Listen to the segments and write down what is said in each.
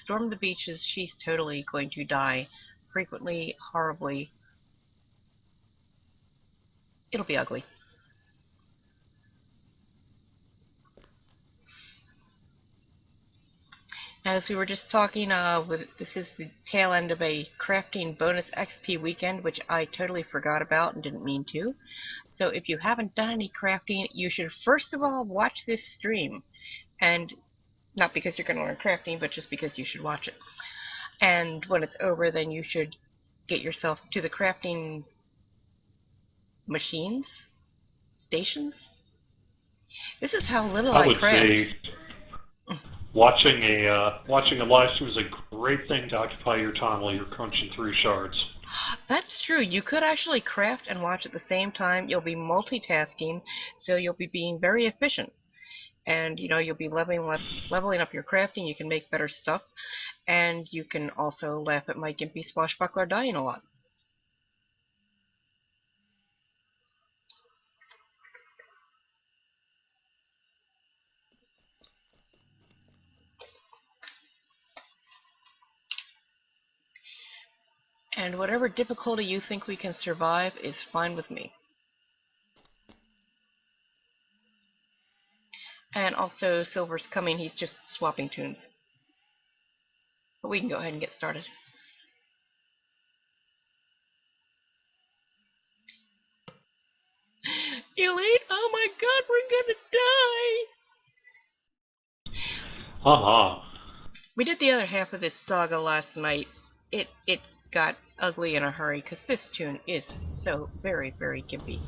storm the beaches, she's totally going to die. Frequently, horribly. It'll be ugly. As we were just talking, this is the tail end of a crafting bonus XP weekend, which I totally forgot about and didn't mean to. So if you haven't done any crafting, you should first of all watch this stream. And not because you're going to learn crafting, but just because you should watch it. And when it's over, then you should get yourself to the crafting machines? Stations? This is how little I craft. Say watching a live stream is a great thing to occupy your time while you're crunching through shards. That's true. You could actually craft and watch at the same time. You'll be multitasking, so you'll be being very efficient. And, you'll be leveling up your crafting. You can make better stuff. And you can also laugh at my gimpy swashbuckler dying a lot. And whatever difficulty you think we can survive is fine with me. And also, Silver's coming, he's just swapping tunes. But we can go ahead and get started. Elaine, oh my god, we're gonna die! We did the other half of this saga last night. It got ugly in a hurry, because this tune is so very, very gimpy.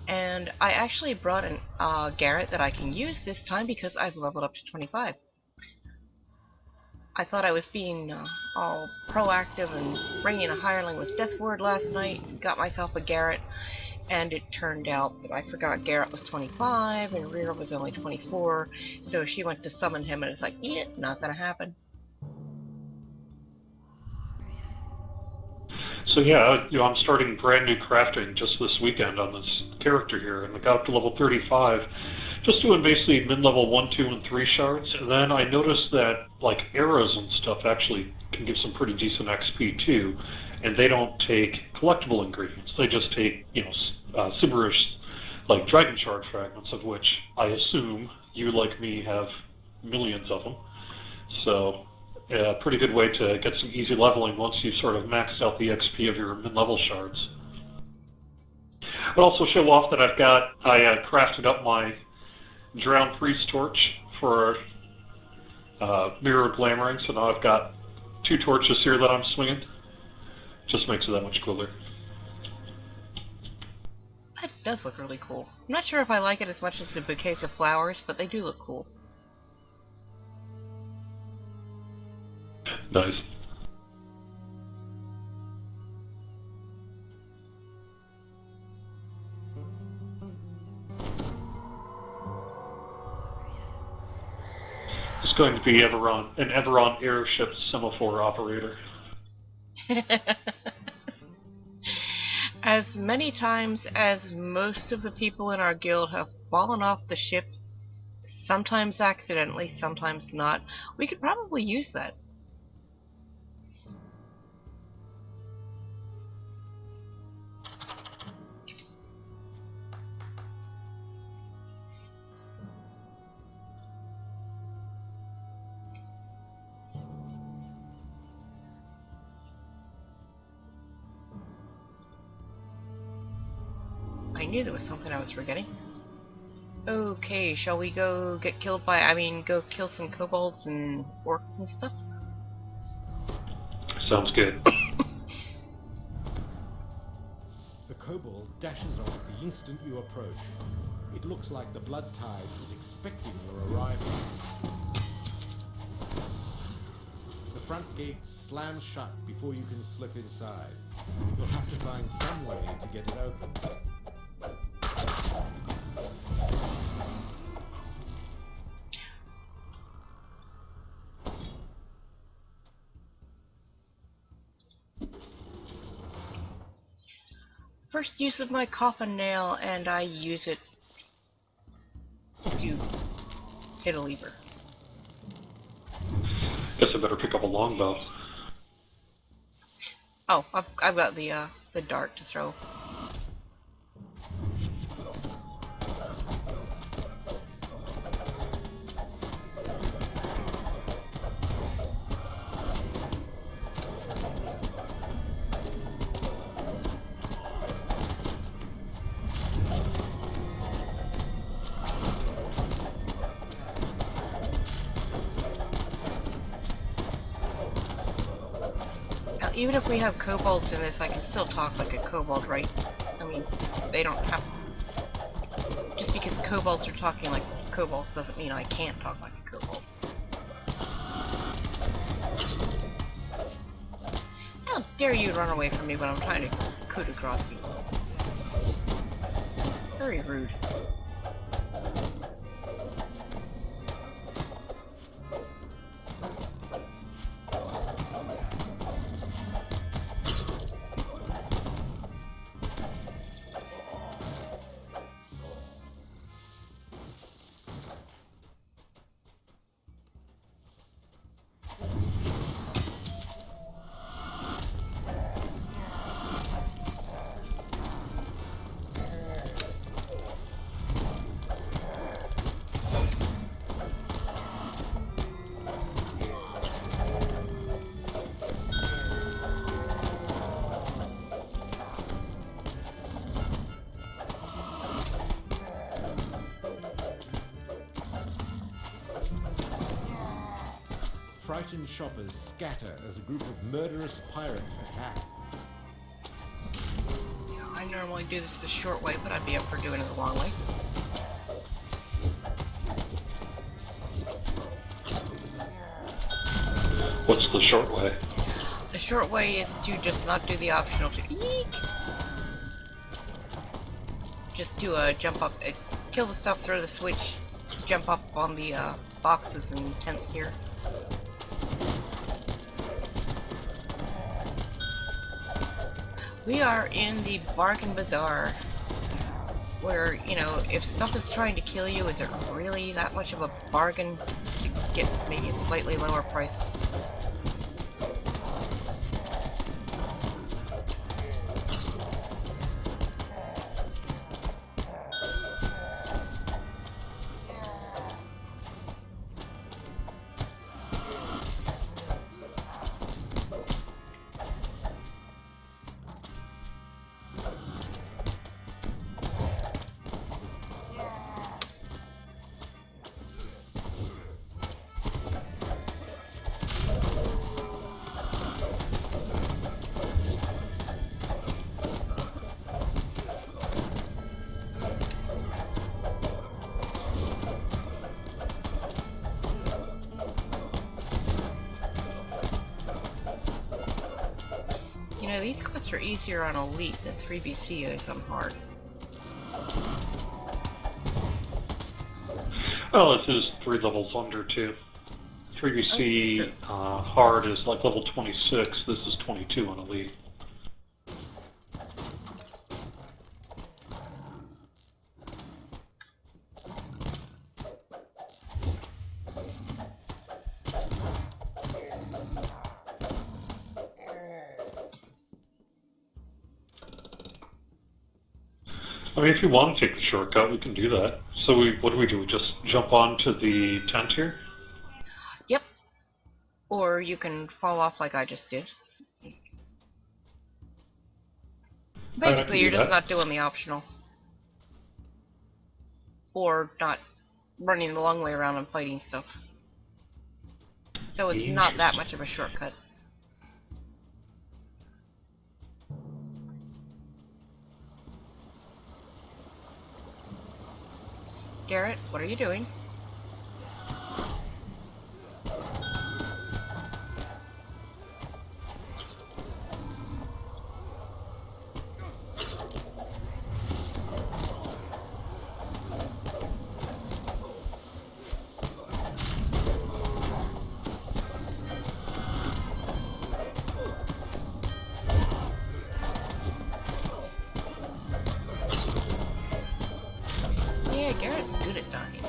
And I actually brought an Garrett that I can use this time because I've leveled up to 25. I thought I was being all proactive and bringing a hireling with Death Ward last night, got myself a Garrett, and it turned out that I forgot Garrett was 25 and Rhea was only 24, so she went to summon him and it's like, yeah, not gonna happen. So yeah, I'm starting brand new crafting just this weekend on this character here, and I got up to level 35, just doing basically mid-level 1, 2, and 3 shards, and then I noticed that like arrows and stuff actually can give some pretty decent XP too, and they don't take collectible ingredients, they just take, Subaru's like dragon shard fragments, of which I assume you, like me, have millions of them, so a pretty good way to get some easy leveling once you've sort of maxed out the XP of your mid-level shards. I'll also show off that I crafted up my Drowned Priest torch for mirror glamoring, so now I've got 2 torches here that I'm swinging. Just makes it that much cooler. That does look really cool. I'm not sure if I like it as much as the bouquets of flowers, but they do look cool. Nice. It's going to be an Everon airship semaphore operator. As many times as most of the people in our guild have fallen off the ship, sometimes accidentally, sometimes not, we could probably use that. I knew there was something I was forgetting. Okay, shall we go kill some kobolds and orcs and stuff? Sounds good. The kobold dashes off the instant you approach. It looks like the blood tide is expecting your arrival. The front gate slams shut before you can slip inside. You'll have to find some way to get it open. First use of my coffin nail, and I use it to hit a lever. Guess I better pick up a longbow. Oh, I've got the dart to throw. Now, even if we have kobolds in this, I can still talk like a kobold, right? I mean, they don't have... Just because kobolds are talking like kobolds doesn't mean I can't talk like a kobold. How dare you run away from me when I'm trying to coup de grace you? Very rude. Frightened shoppers scatter as a group of murderous pirates attack. Yeah, I normally do this the short way, but I'd be up for doing it the long way. What's the short way? The short way is to just not do the optional to eek! Just to jump up, kill the stuff, throw the switch, jump up on the boxes and tents here. We are in the bargain bazaar, where, you know, if stuff is trying to kill you, is it really that much of a bargain to get maybe a slightly lower price? You know, these quests are easier on Elite than 3BC is on Hard. Oh, this is 3 levels under, too. 3BC hard is like level 26, this is 22 on Elite. I mean, if you want to take the shortcut, we can do that. So what do? We just jump onto the tent here? Yep. Or you can fall off like I just did. Basically, you're just not doing the optional. Or not running the long way around and fighting stuff. So it's not that much of a shortcut. Garrett, what are you doing? Yeah, Garrett's good at dying.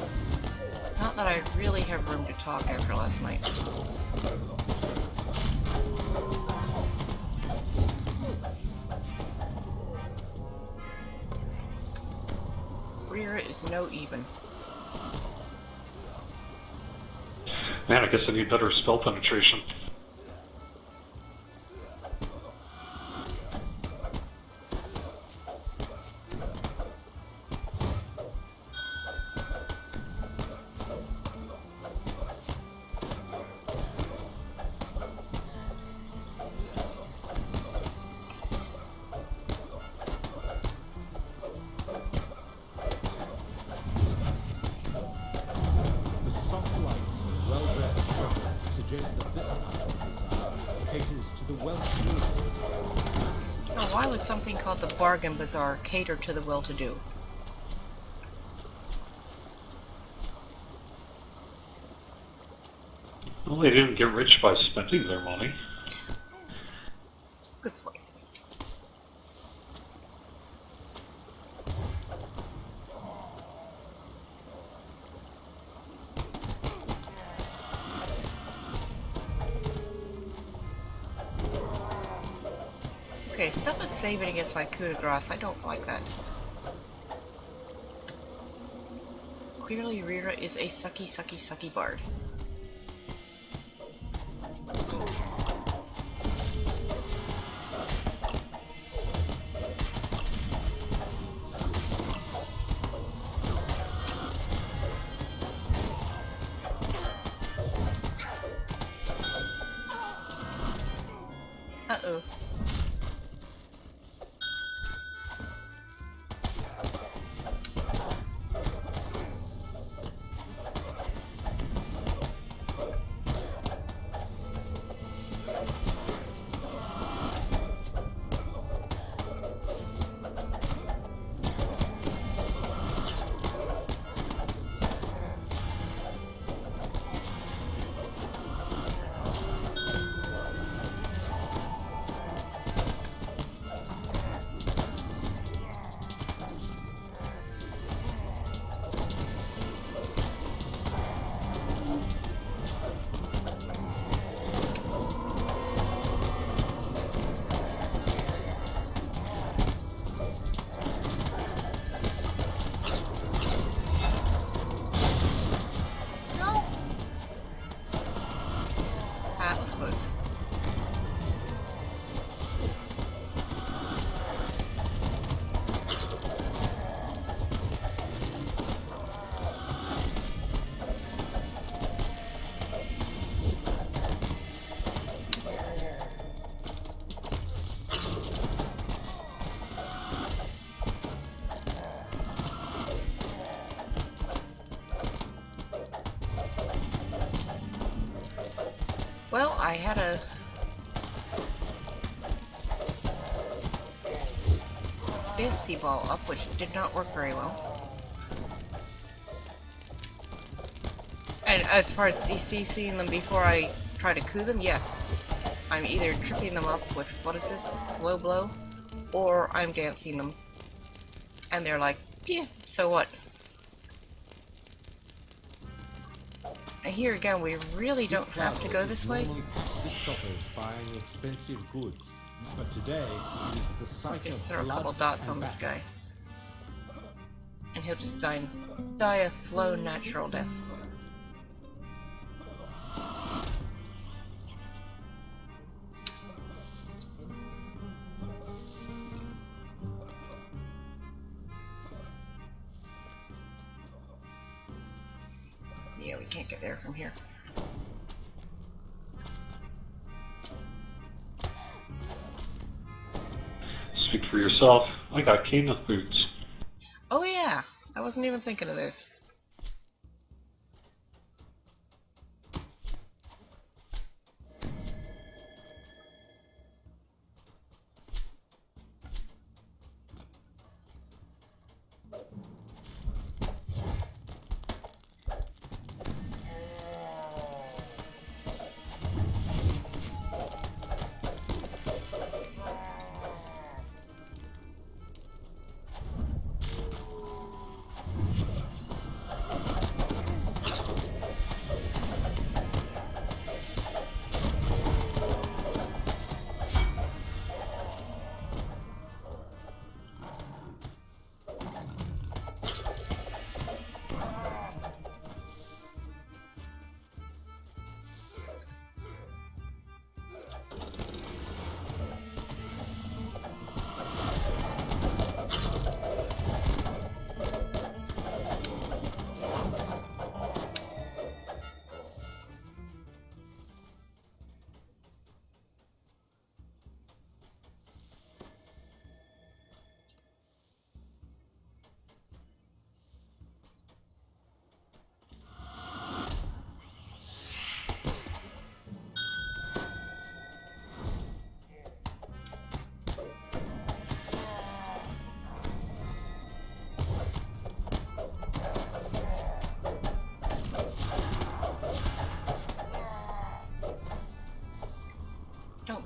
Rira is no even. Man, I guess I need better spell penetration. The soft lights and well-dressed shoppers suggest that this part of the bazaar caters to the well-to-do. Now, why would something called the Bargain Bazaar cater to the well-to-do? Well, they didn't get rich by spending their money. Good point. Okay, stuff is saving against my coup de grace. I don't like that. Clearly, Rira is a sucky, sucky, sucky bard. Uh-oh. Well, I had a fantasy ball up, which did not work very well. And as far as CCing them before I try to coup them, yes. I'm either tripping them up with, what is this, slow blow, or I'm dancing them. And they're like, yeah, so what? And here again, we really don't have to go this way. Normally packed with shoppers buying expensive goods, but today it is the sight Just of throw a blood couple dots and on this battle. guy. And he'll just die a slow, natural death. Yeah, we can't get there from here. Speak for yourself. I got Kenneth boots. Oh yeah, I wasn't even thinking of this.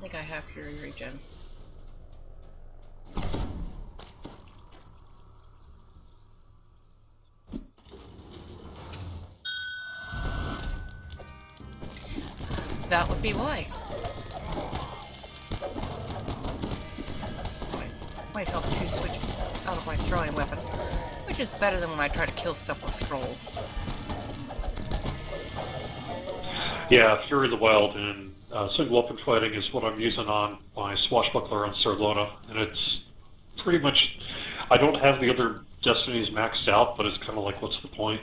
think I have to regen. That would be why. Might help to switch out of my throwing weapon, which is better than when I try to kill stuff with scrolls. Yeah, Fury of the Wild and single weapon fighting is what I'm using on my swashbuckler on Sarlona, and it's pretty much, I don't have the other destinies maxed out, but it's kind of like, what's the point?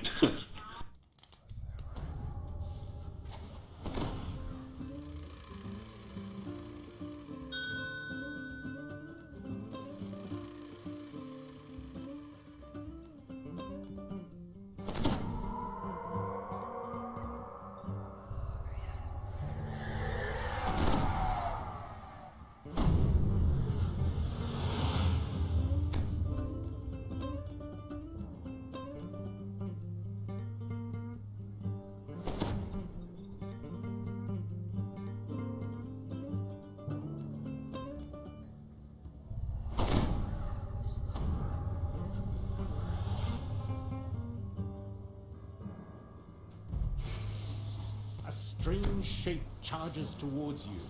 A strange shape charges towards you.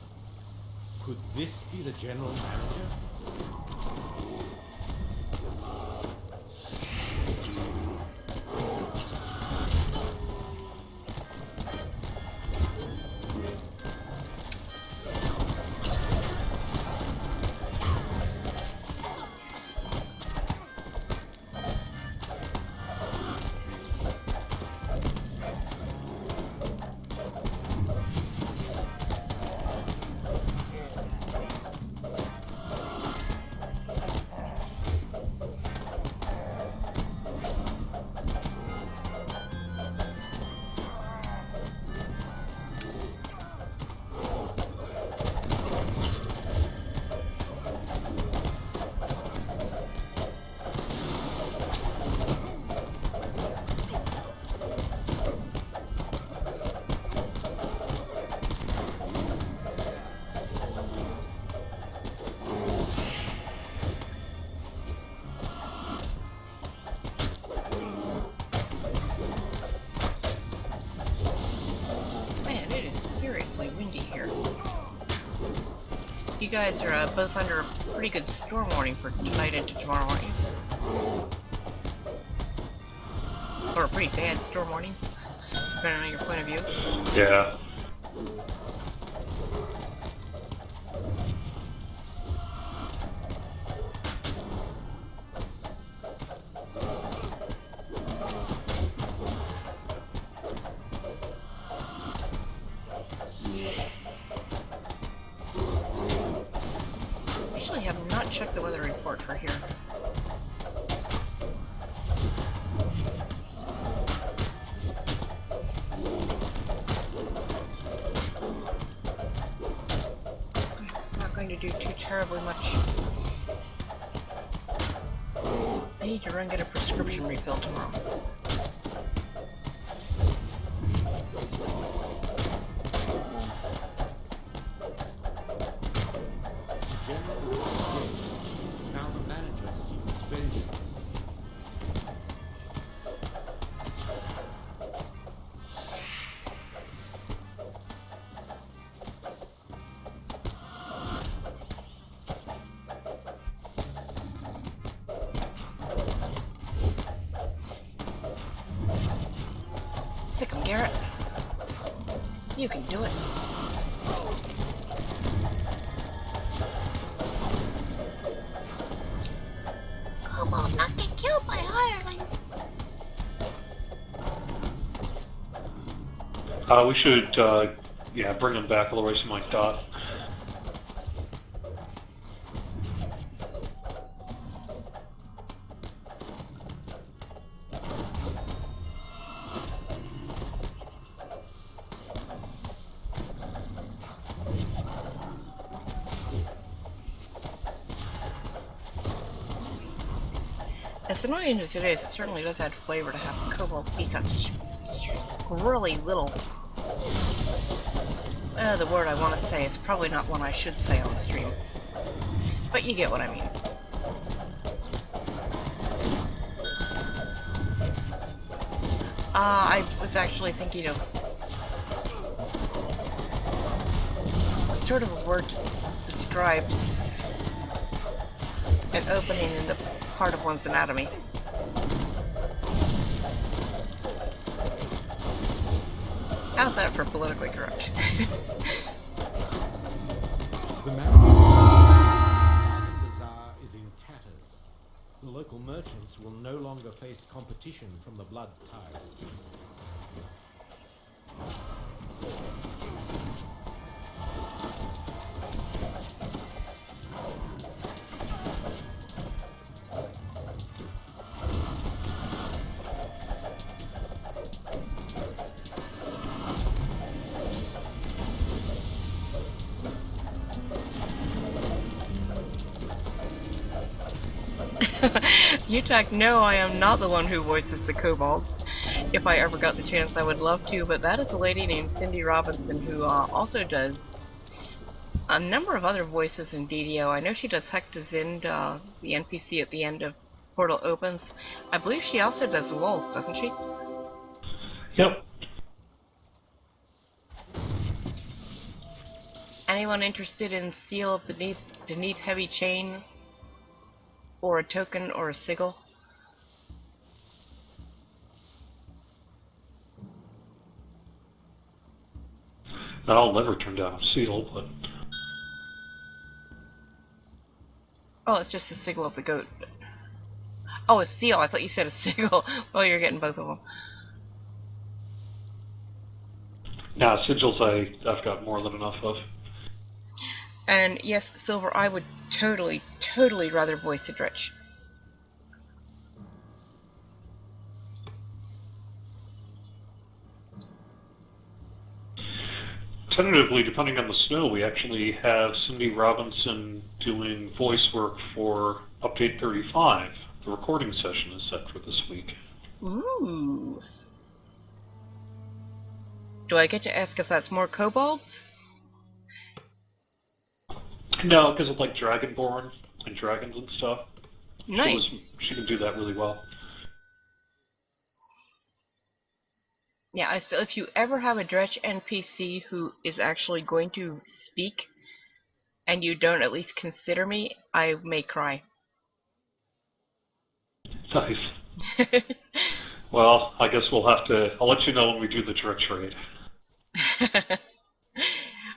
Could this be the general manager? You guys are both under a pretty good storm warning for tonight into tomorrow, aren't you? Or a pretty bad storm warning, depending on your point of view. Yeah. Actually, have not checked the weather report for here. It's not going to do too terribly much. I need to run get a prescription refill tomorrow. Now the manager seeks vengeance. Sick 'em, Garrett. You can do it. Kobold not get killed by hirelings. We should, yeah, bring him back otherwise he might die. As annoying as it is, it certainly does add flavor to have kobolds be such really little. the word I want to say. It's probably not one I should say on the stream. But you get what I mean. I was actually thinking of sort of a word that describes an opening in the part of one's anatomy. How's that for politically correct? The bargain bazaar is in tatters. The local merchants will no longer face competition from the blood tide. Utak, no, I am not the one who voices the kobolds. If I ever got the chance, I would love to, but that is a lady named Cindy Robinson who also does a number of other voices in DDO. I know she does Hector Zind, the NPC at the end of Portal Opens. I believe she also does Lulz, doesn't she? Yep. Anyone interested in Seal beneath Heavy Chain? Or a token, or a sigil? I'll never turn down a seal, but... Oh, it's just a sigil of the goat. Oh, a seal. I thought you said a sigil. Well, you're getting both of them. Nah, sigils I've got more than enough of. And yes, Silver, I would totally rather voice a Dretch. Tentatively, depending on the snow, we actually have Cindy Robinson doing voice work for Update 35. The recording session is set for this week. Ooh. Do I get to ask if that's more kobolds? No, because of like Dragonborn and dragons and stuff. Nice. She can do that really well. Yeah, so if you ever have a Dretch NPC who is actually going to speak, and you don't at least consider me, I may cry. Nice. Well, I guess we'll have to... I'll let you know when we do the Dretch raid.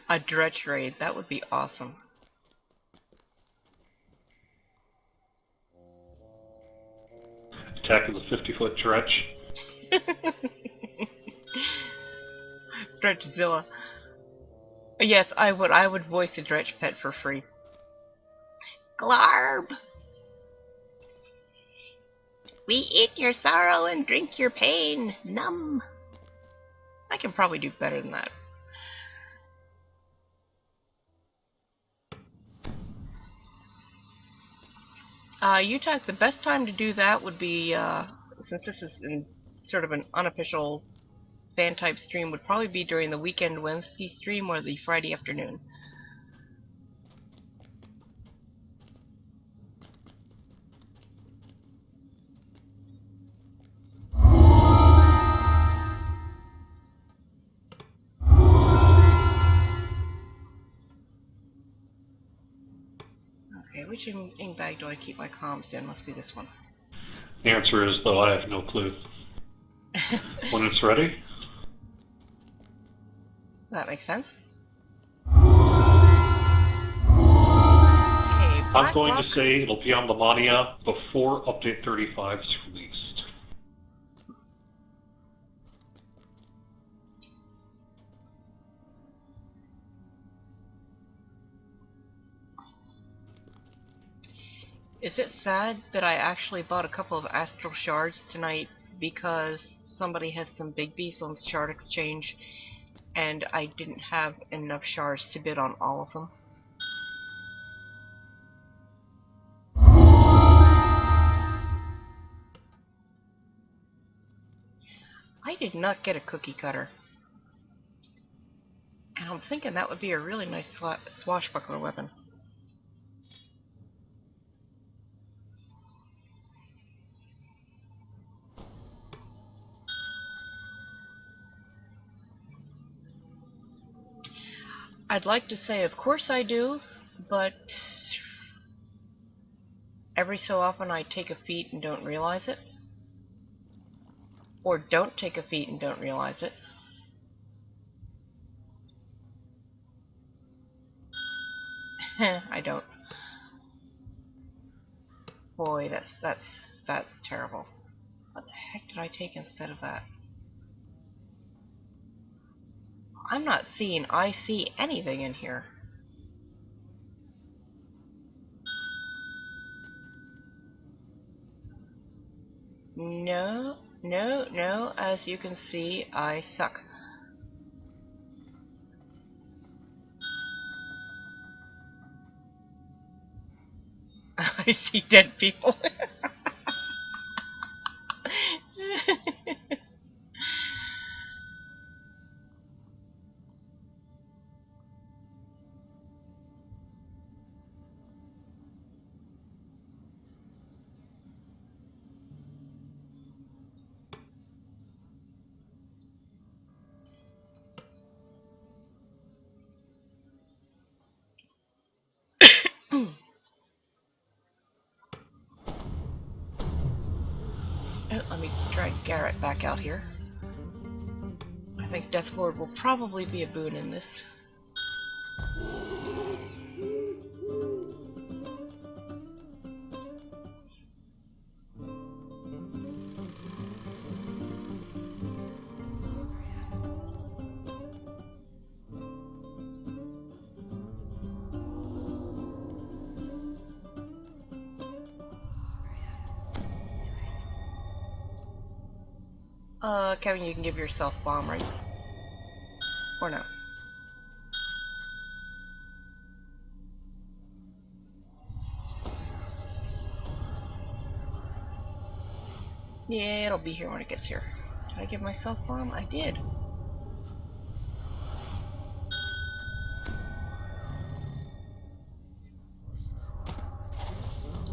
A Dretch raid, that would be awesome. Attack of the 50-foot Dretch. Dretchzilla. Yes, I would voice a Dretch pet for free. Glarb! We eat your sorrow and drink your pain. Numb. I can probably do better than that. Utak, the best time to do that would be, since this is in sort of an unofficial fan-type stream, would probably be during the weekend Wednesday stream or the Friday afternoon. Okay, which ink bag do I keep my comms in? Must be this one. The answer is, though, I have no clue. When it's ready? That makes sense. I'm going to say it'll be on the Mania before Update 35 is released. Is it sad that I actually bought a couple of Astral Shards tonight because somebody had some big bees on Shard Exchange and I didn't have enough shards to bid on all of them? I did not get a cookie cutter. And I'm thinking that would be a really nice swashbuckler weapon. I'd like to say, of course I do, but every so often I take a feat and don't realize it. Or don't take a feat and don't realize it. I don't. Boy, that's terrible. What the heck did I take instead of that? I'm not seeing I see anything in here. No, no, no. As you can see, I suck. I see dead people. Let me drag Garrett back out here. I think Deathlord will probably be a boon in this. Kevin, you can give yourself bomb, right? Or no? Yeah, it'll be here when it gets here. Did I give myself bomb? I did.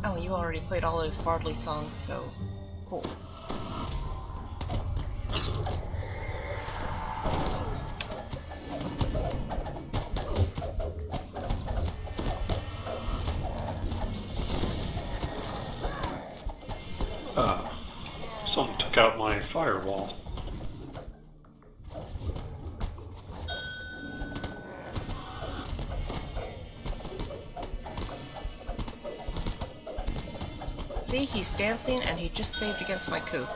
Oh, you already played all those Bardley songs, so cool. Someone took out my firewall. See, he's dancing and he just saved against my coup.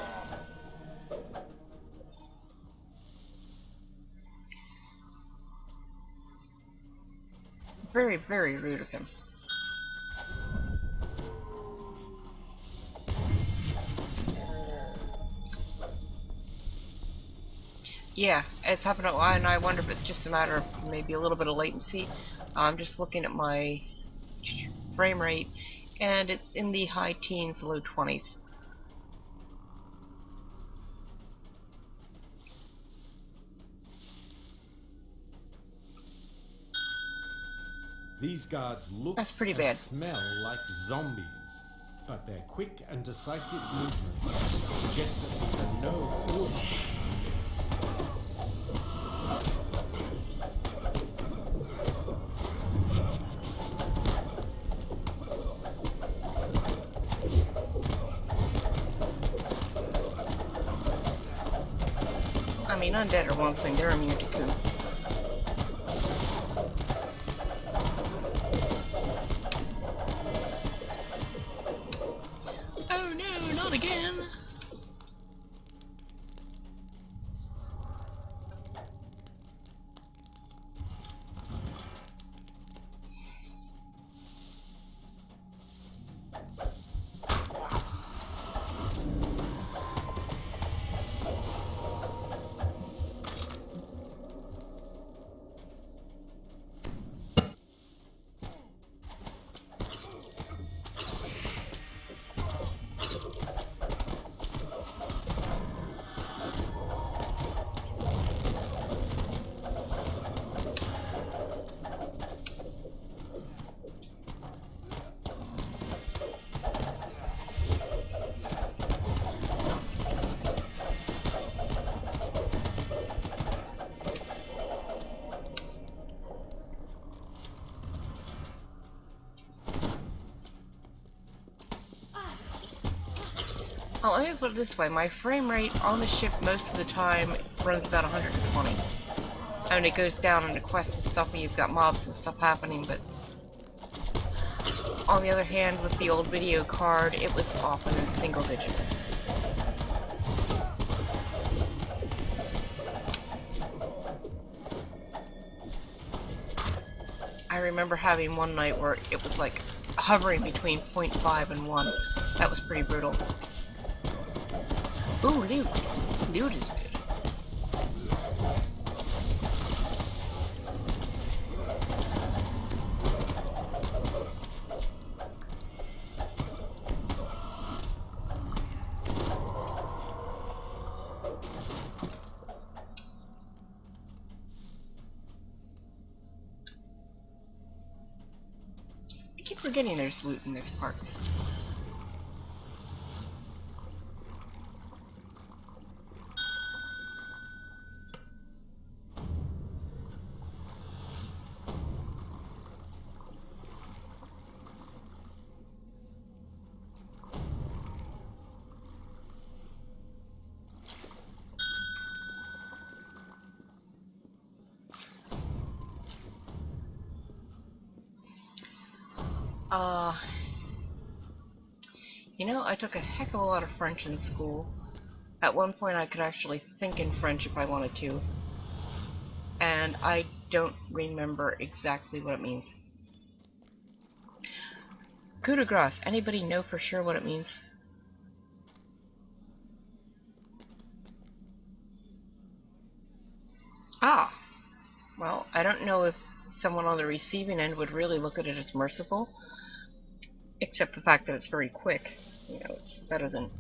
Very, very rude of him. Yeah, it's happened, and I wonder if it's just a matter of maybe a little bit of latency. I'm just looking at my frame rate, and it's in the high teens, low 20s. These guards look That's pretty and bad. smell like zombies, but their quick and decisive movements suggest that these are no orcs. I mean, undead are one thing, they're immune to coup. Oh no, not again! Oh, let me put it this way, my frame rate on the ship most of the time runs about 120. I mean, it goes down into quests and stuff when you've got mobs and stuff happening, but on the other hand, with the old video card, it was often in single digits. I remember having one night where it was like hovering between 0.5 and 1. That was pretty brutal. Ooh, loot. Loot is good. I keep forgetting there's loot in this part. You know, I took a heck of a lot of French in school. At one point I could actually think in French if I wanted to. And I don't remember exactly what it means. Coup de grace. Anybody know for sure what it means? Ah. Well, I don't know if someone on the receiving end would really look at it as merciful. Except the fact that it's very quick. You know, it's better than,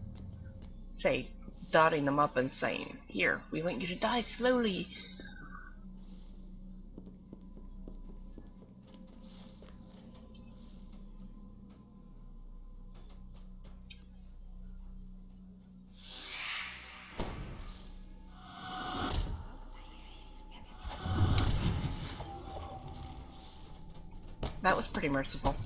say, dotting them up and saying, "Here, we want you to die slowly." That was pretty merciful.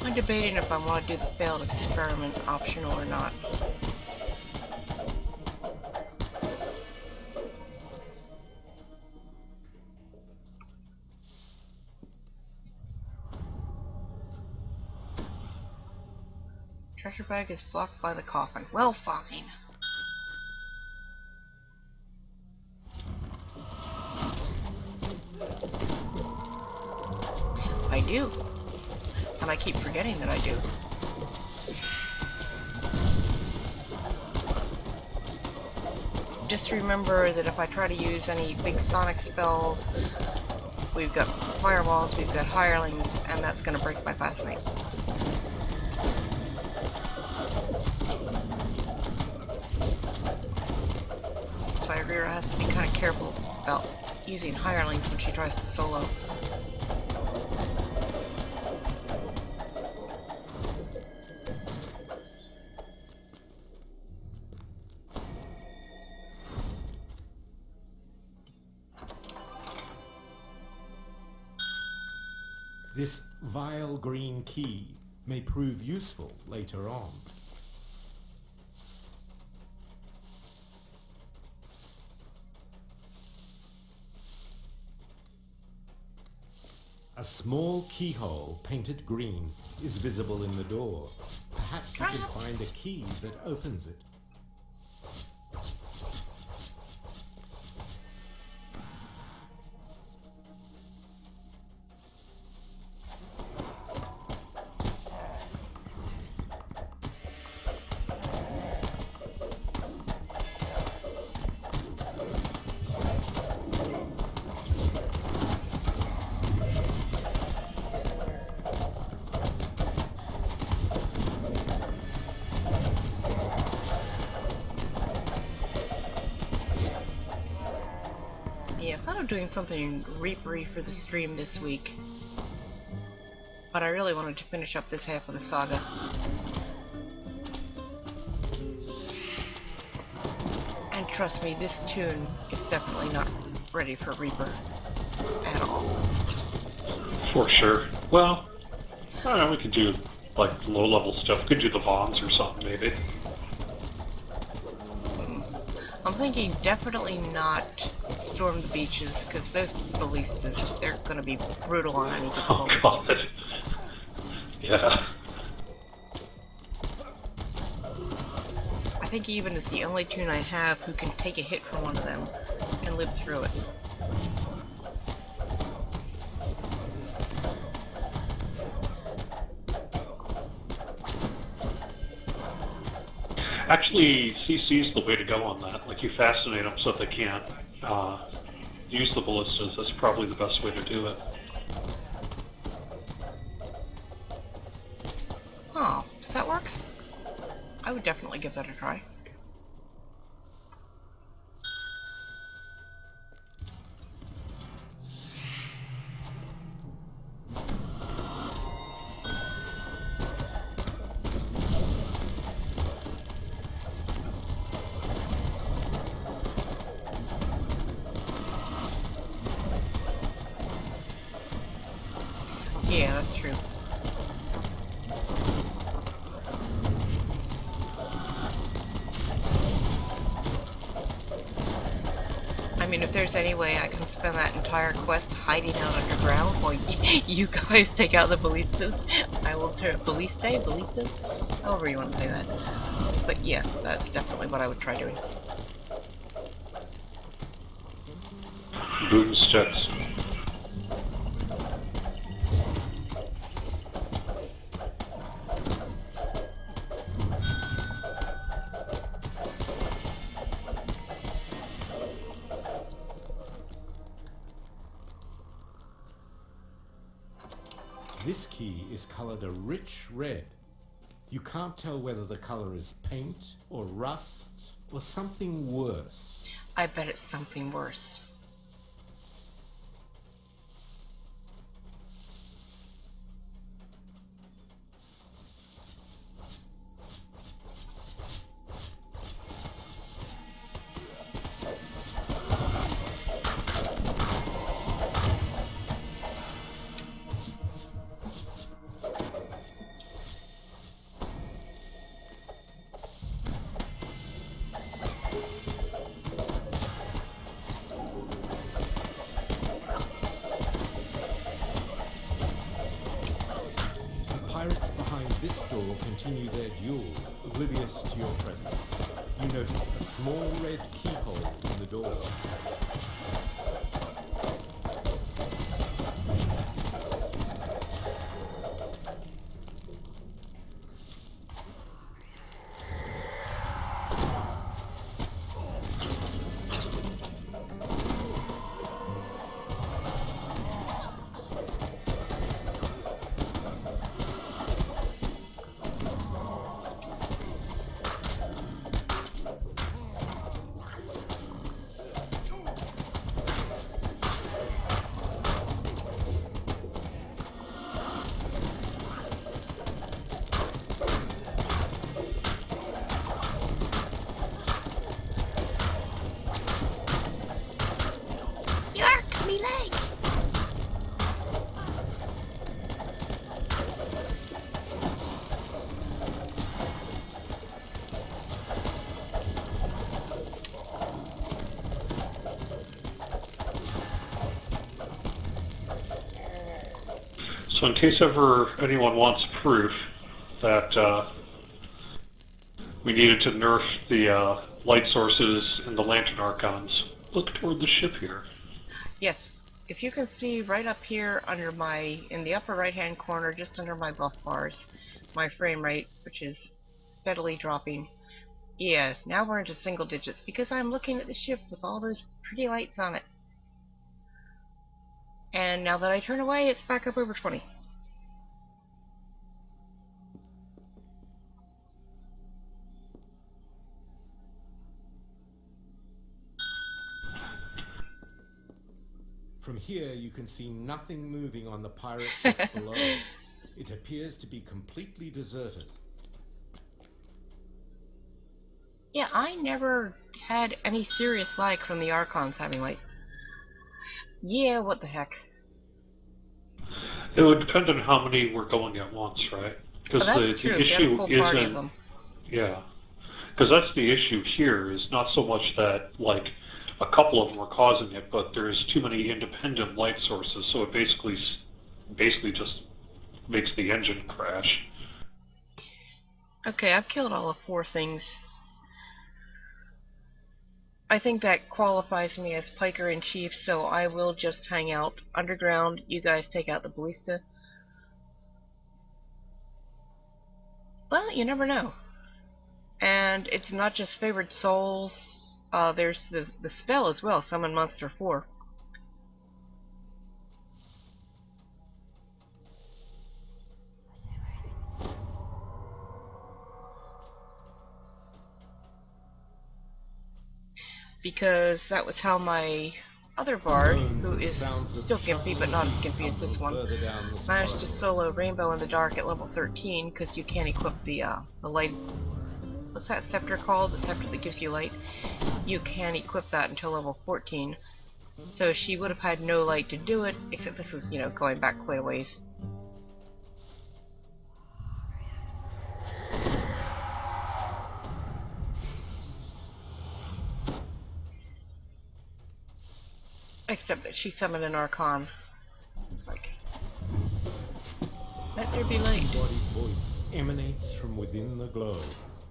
I'm debating if I want to do the failed experiment optional or not. Treasure bag is blocked by the coffin. Well, fine. I do. And I keep forgetting that I do. Just remember that if I try to use any big sonic spells, we've got firewalls, we've got hirelings, and that's going to break my fascinate. So Irira has to be kind of careful about using hirelings when she tries to solo. This vile green key may prove useful later on. A small keyhole painted green is visible in the door. Perhaps you can find a key that opens it. doing something reapery for the stream this week, but I really wanted to finish up this half of the saga. And trust me, this tune is definitely not ready for Reaper at all. For sure. Well, I don't know, we could do like low-level stuff. We could do the bombs or something, maybe. I'm thinking definitely not storm the beaches, because those ballistas, they're going to be brutal on any given Oh moment. god. Yeah. I think even is the only tune I have who can take a hit from one of them and live through it. Actually, CC's the way to go on that. Like, you fascinate them so that they can't use the ballistas. That's probably the best way to do it. Oh, does that work? I would definitely give that a try. Yeah, that's true. I mean, if there's any way I can spend that entire quest hiding out underground while you guys take out the ballistas, I will turn ballistas? However you want to say that. But yeah, that's definitely what I would try doing. Boomsticks. This key is colored a rich red. You can't tell whether the color is paint or rust or something worse. I bet it's something worse. Pirates behind this door continue their duel, oblivious to your presence. You notice a small red keyhole in the door. Yark, me leg! So in case ever anyone wants proof that we needed to nerf the light sources and the lantern archons, look toward the ship here. Yes, if you can see right up here under in the upper right hand corner, just under my buff bars, my frame rate, which is steadily dropping. Yeah, now we're into single digits because I'm looking at the ship with all those pretty lights on it. And now that I turn away, it's back up over 20. From here, you can see nothing moving on the pirate ship below. It appears to be completely deserted. Yeah, I never had any serious lag from the Archons having light. Yeah, what the heck. It would depend on how many were going at once, right? Because the true. issue Party of isn't... them. Yeah. Because that's the issue here, is not so much that, like, a couple of them are causing it, but there's too many independent light sources, so it basically just makes the engine crash. Okay, I've killed all of 4 things. I think that qualifies me as Piker-in-Chief, so I will just hang out underground. You guys take out the ballista. Well, you never know. And it's not just favored souls. There's the spell as well, Summon Monster 4. Because that was how my other bard, who is still gimpy but not as gimpy as this one, managed to solo Rainbow in the Dark at level 13, because you can't equip the light... What's that scepter called? The scepter that gives you light? You can't equip that until level 14. So she would have had no light to do it, except this was, you know, going back quite a ways. Except that she summoned an Archon. It's like... Let there be light. Embodied voice emanates from within the globe.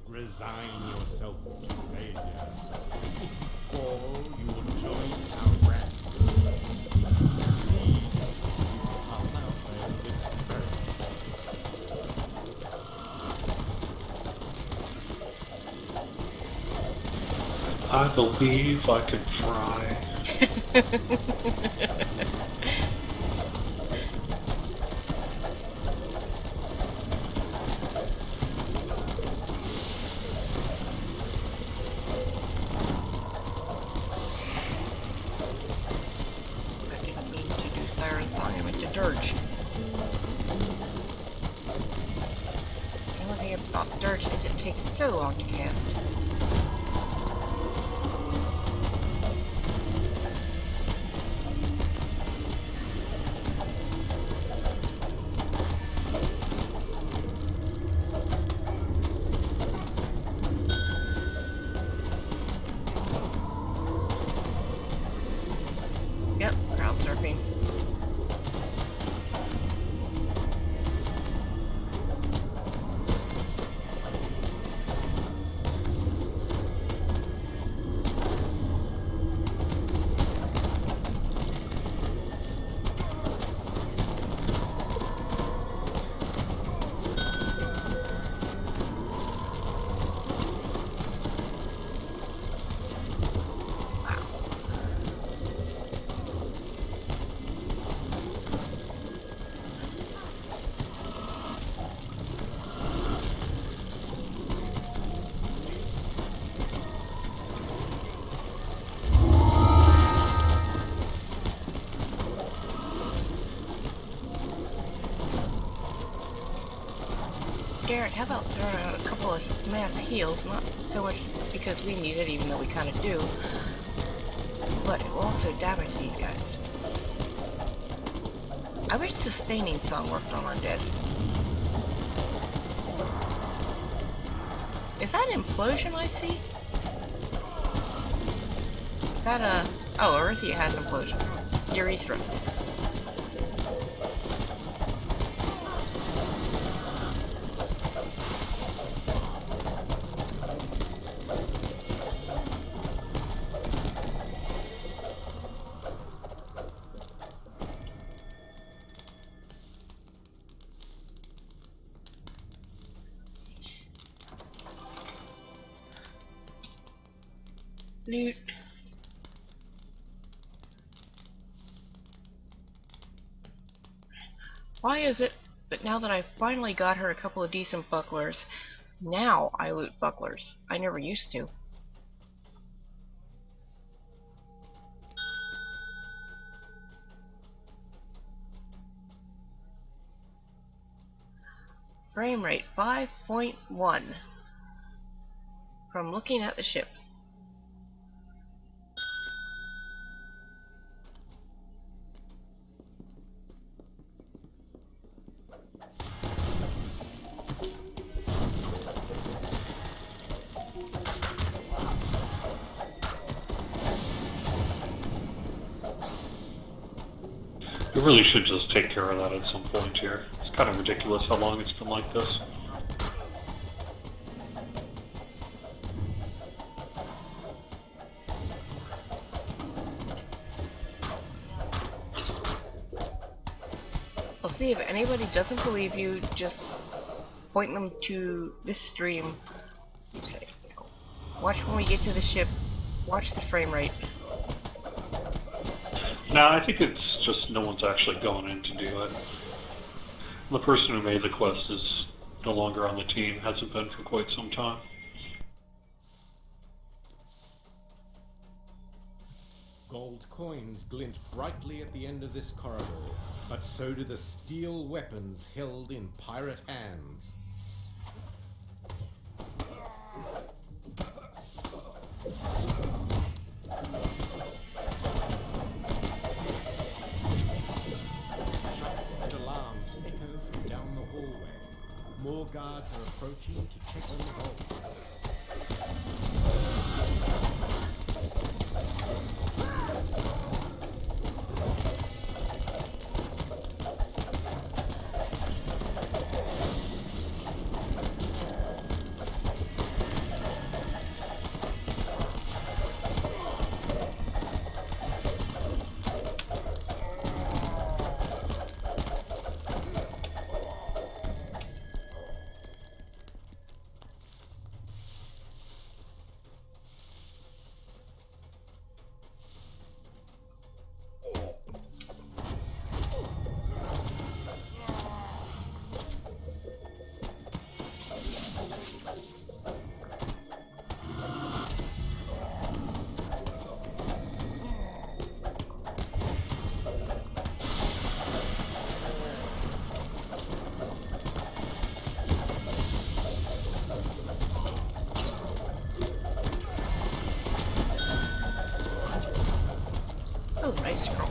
Resign yourself to failure. If you fall, you will join our ranks. Succeed, you come out by its merit. I believe I can fry. Dirge. The only thing about Dirge is it takes so long to cast. Yep, crowd surfing. Garrett, how about throwing out a couple of mass heals? Not so much because we need it, even though we kind of do, but it will also damage these guys. I wish Sustaining Song worked on Undead. Is that Implosion I see? Is that a... Oh, Earthia has Implosion. Urethra. Loot. Why is it that now that I've finally got her a couple of decent bucklers, now I loot bucklers? I never used to. Frame rate 5.1 from looking at the ship. We really should just take care of that at some point here. It's kind of ridiculous how long it's been like this. I'll see if anybody doesn't believe you, just point them to this stream. Say, watch when we get to the ship, watch the frame rate. Nah, I think it's just no one's actually going in to do it. The person who made the quest is no longer on the team, hasn't been for quite some time. Gold coins glint brightly at the end of this corridor, but so do the steel weapons held in pirate hands. Shots and alarms echo from down the hallway. More guards are approaching to check on the vault. Oh, nice scroll.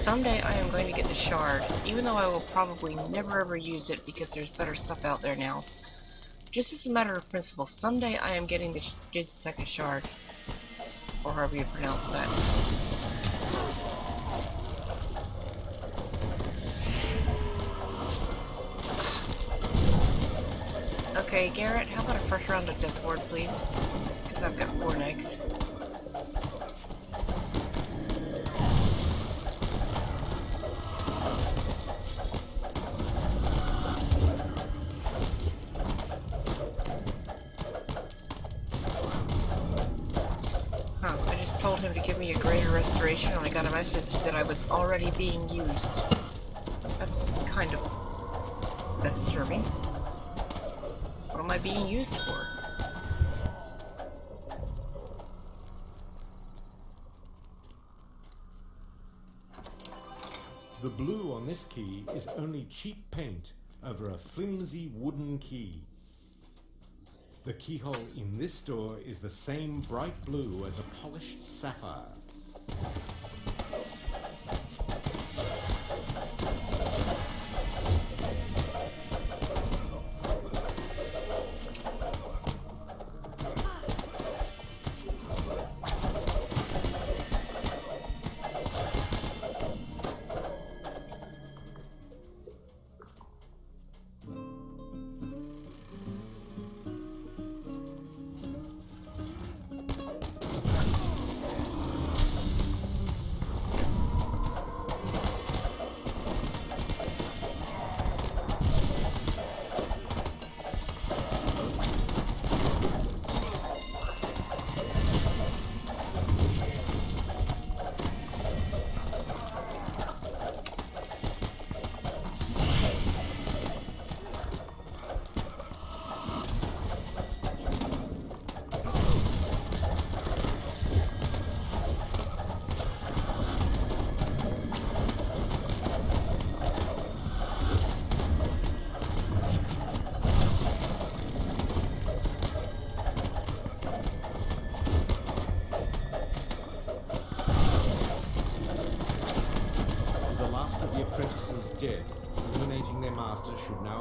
Someday I am going to get the shard, even though I will probably never ever use it because there's better stuff out there now. Just as a matter of principle, someday I am getting the second shard, or however you pronounce that. Okay, Garrett, how about a fresh round of Death Ward, please? Because I've got 4 negs. Huh, I just told him to give me a greater restoration and I got a message that I was already being used. That's kind of disturbing. What am I being used for? The blue on this key is only cheap paint over a flimsy wooden key. The keyhole in this door is the same bright blue as a polished sapphire.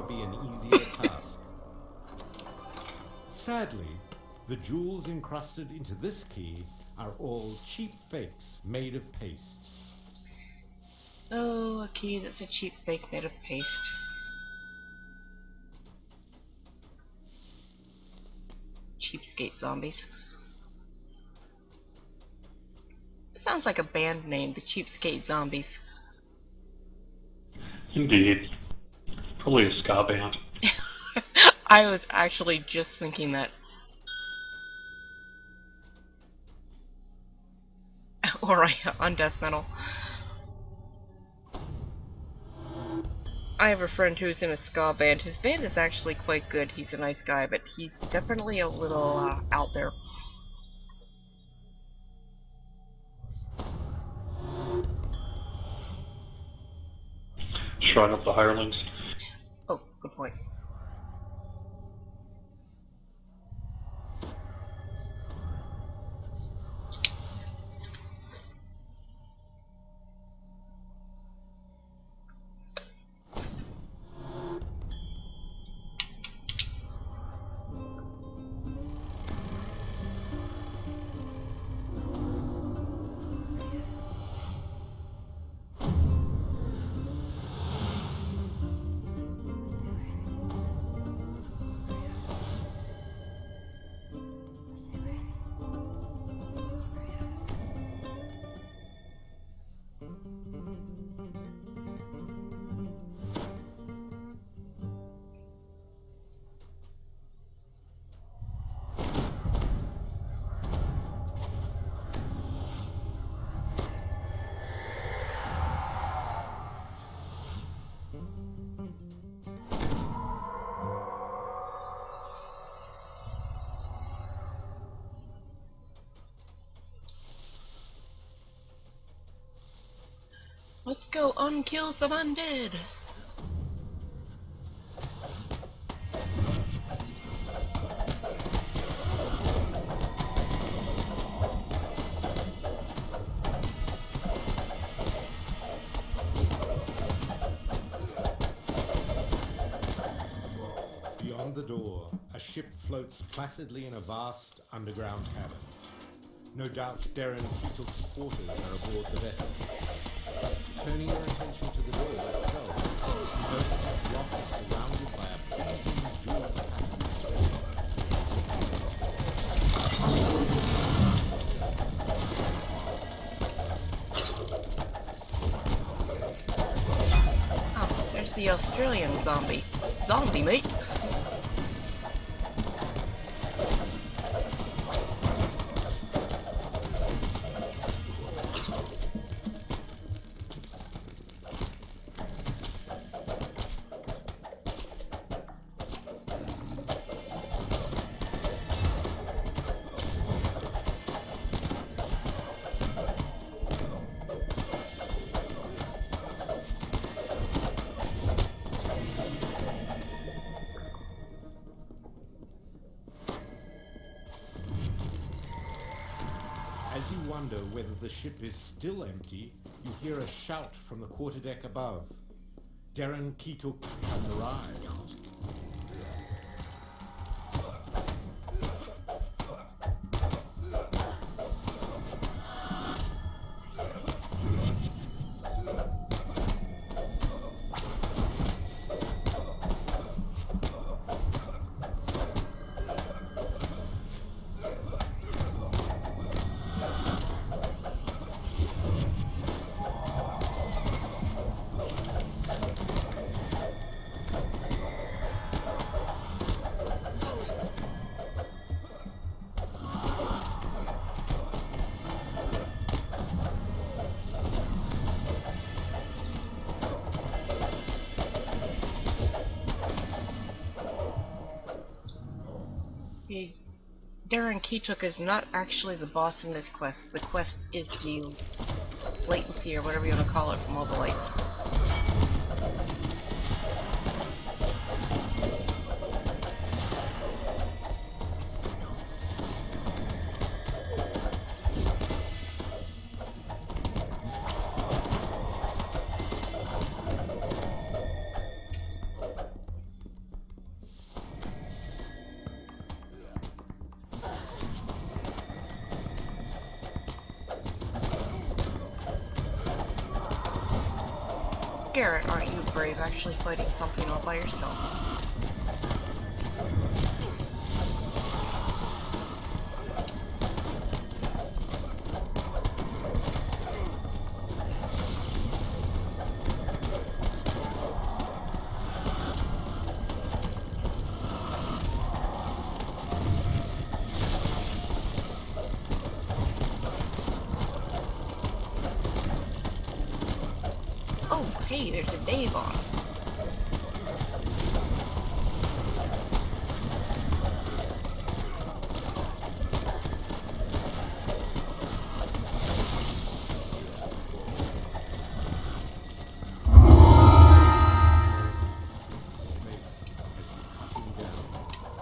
now be an easier task. Sadly, the jewels encrusted into this key are all cheap fakes made of paste. Oh, a key that's a cheap fake made of paste. Cheapskate zombies. It sounds like a band name, the Cheapskate Zombies. Indeed. Probably a ska band. I was actually just thinking that. Or on death metal. I have a friend who's in a ska band. His band is actually quite good. He's a nice guy, but he's definitely a little out there. Shrine of the Hirelings. Oh, good point. Let's go unkill some undead! Beyond the door, a ship floats placidly in a vast underground cavern. No doubt Darren Keatuk's forces are aboard the vessel. Turning your attention to the door itself, you notice its lock is surrounded by a pleasing jeweled pattern. Oh, there's the Australian zombie. Zombie, mate! As you wonder whether the ship is still empty, you hear a shout from the quarterdeck above. Darren Keatuk has arrived. Darren Keatuk is not actually the boss in this quest. The quest is the latency, or whatever you want to call it, from all the lights. Garrett, aren't you brave actually fighting something all by yourself? Oh, hey, there's a Dave on.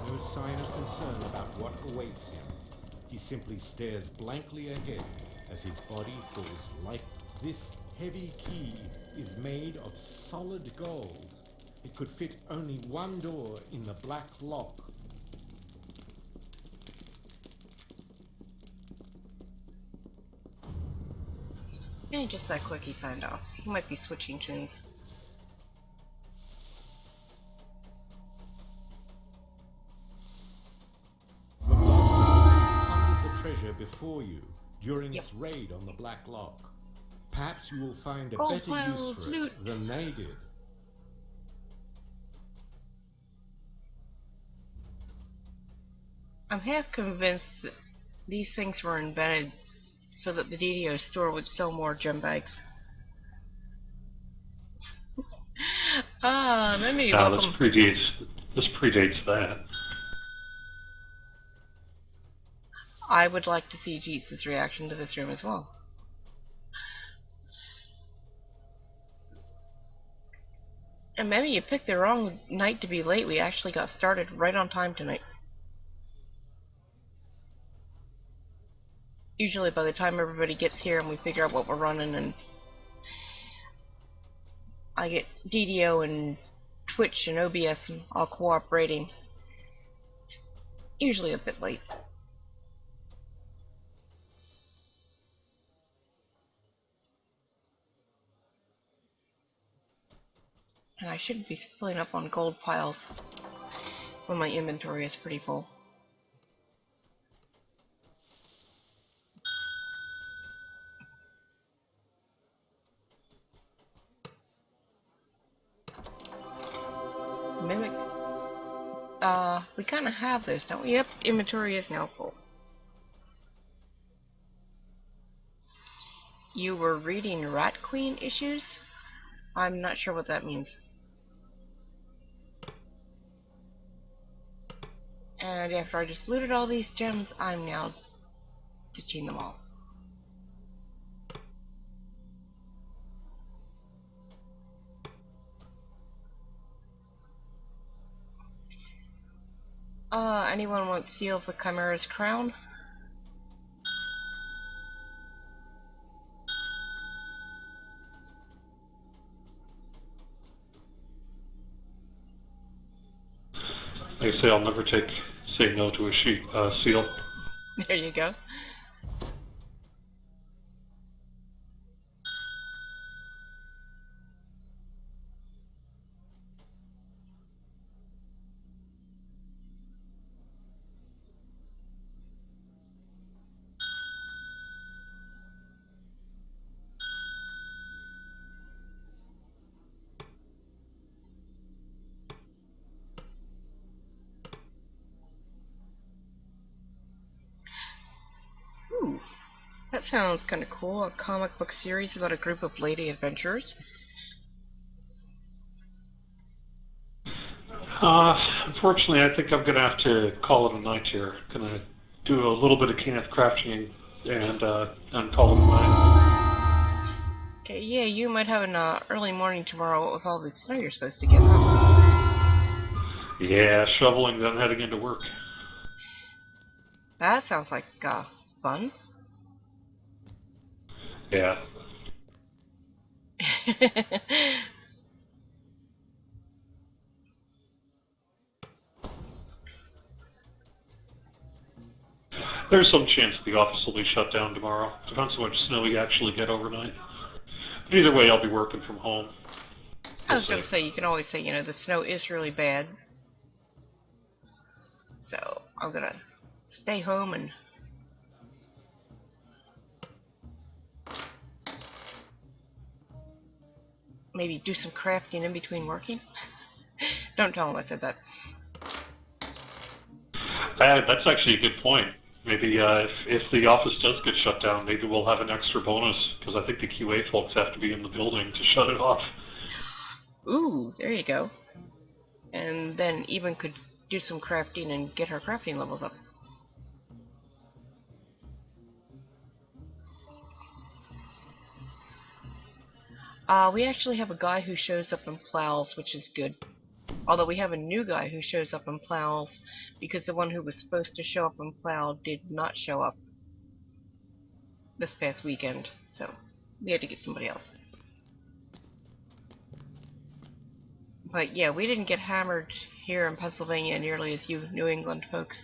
No sign of concern about what awaits him. He simply stares blankly ahead as his body falls light. This heavy key is made of solid gold. It could fit only one door in the black lock. And just that quick he signed off. He might be switching tunes. The blood hunted the treasure before you during its raid on the black lock. Perhaps you will find a better use for it than they did. I'm half convinced that these things were invented so that the DDO store would sell more gem bags. Maybe welcome. This predates that. I would like to see Jesus' reaction to this room as well. And maybe you picked the wrong night to be late. We actually got started right on time tonight. Usually by the time everybody gets here and we figure out what we're running, and I get DDO and Twitch and OBS and all cooperating, usually a bit late. And I shouldn't be filling up on gold piles when my inventory is pretty full. Mimics. We kind of have those, don't we? Yep, inventory is now full. You were reading Rat Queen issues? I'm not sure what that means. And after I just looted all these gems, I'm now ditching them all. Anyone want Seal of the Chimera's crown? Like I say, I'll never say no to a seal. There you go. Ooh, that sounds kind of cool. A comic book series about a group of lady adventurers. Unfortunately, I think I'm going to have to call it a night here. Going to do a little bit of crafting and call it a night. Okay, yeah, you might have an early morning tomorrow with all the snow you're supposed to get, huh? Yeah, shoveling, then heading into work. That sounds like fun. Yeah. There's some chance the office will be shut down tomorrow. Depends how much snow we actually get overnight. But either way, I'll be working from home. was going to say, you can always say, you know, the snow is really bad. So, I'm going to stay home and maybe do some crafting in between working. Don't tell him I said that. That's actually a good point. Maybe if the office does get shut down, maybe we'll have an extra bonus, because I think the QA folks have to be in the building to shut it off. Ooh, there you go. And then even could do some crafting and get her crafting levels up. We actually have a guy who shows up and plows, which is good. Although we have a new guy who shows up and plows, because the one who was supposed to show up and plow did not show up this past weekend, so we had to get somebody else. But yeah, we didn't get hammered here in Pennsylvania nearly as you New England folks.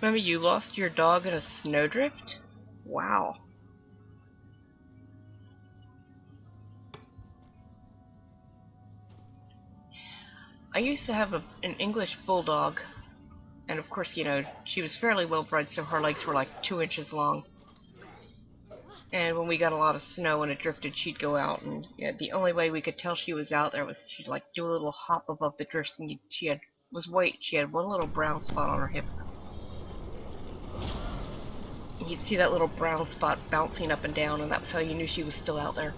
Remember you lost your dog in a snowdrift? Wow. I used to have an English bulldog, and of course, you know, she was fairly well bred, so her legs were like 2 inches long. And when we got a lot of snow and it drifted, she'd go out, and yeah, the only way we could tell she was out there was she'd like do a little hop above the drifts, and she was white. She had one little brown spot on her hip. And you'd see that little brown spot bouncing up and down, and that was how you knew she was still out there.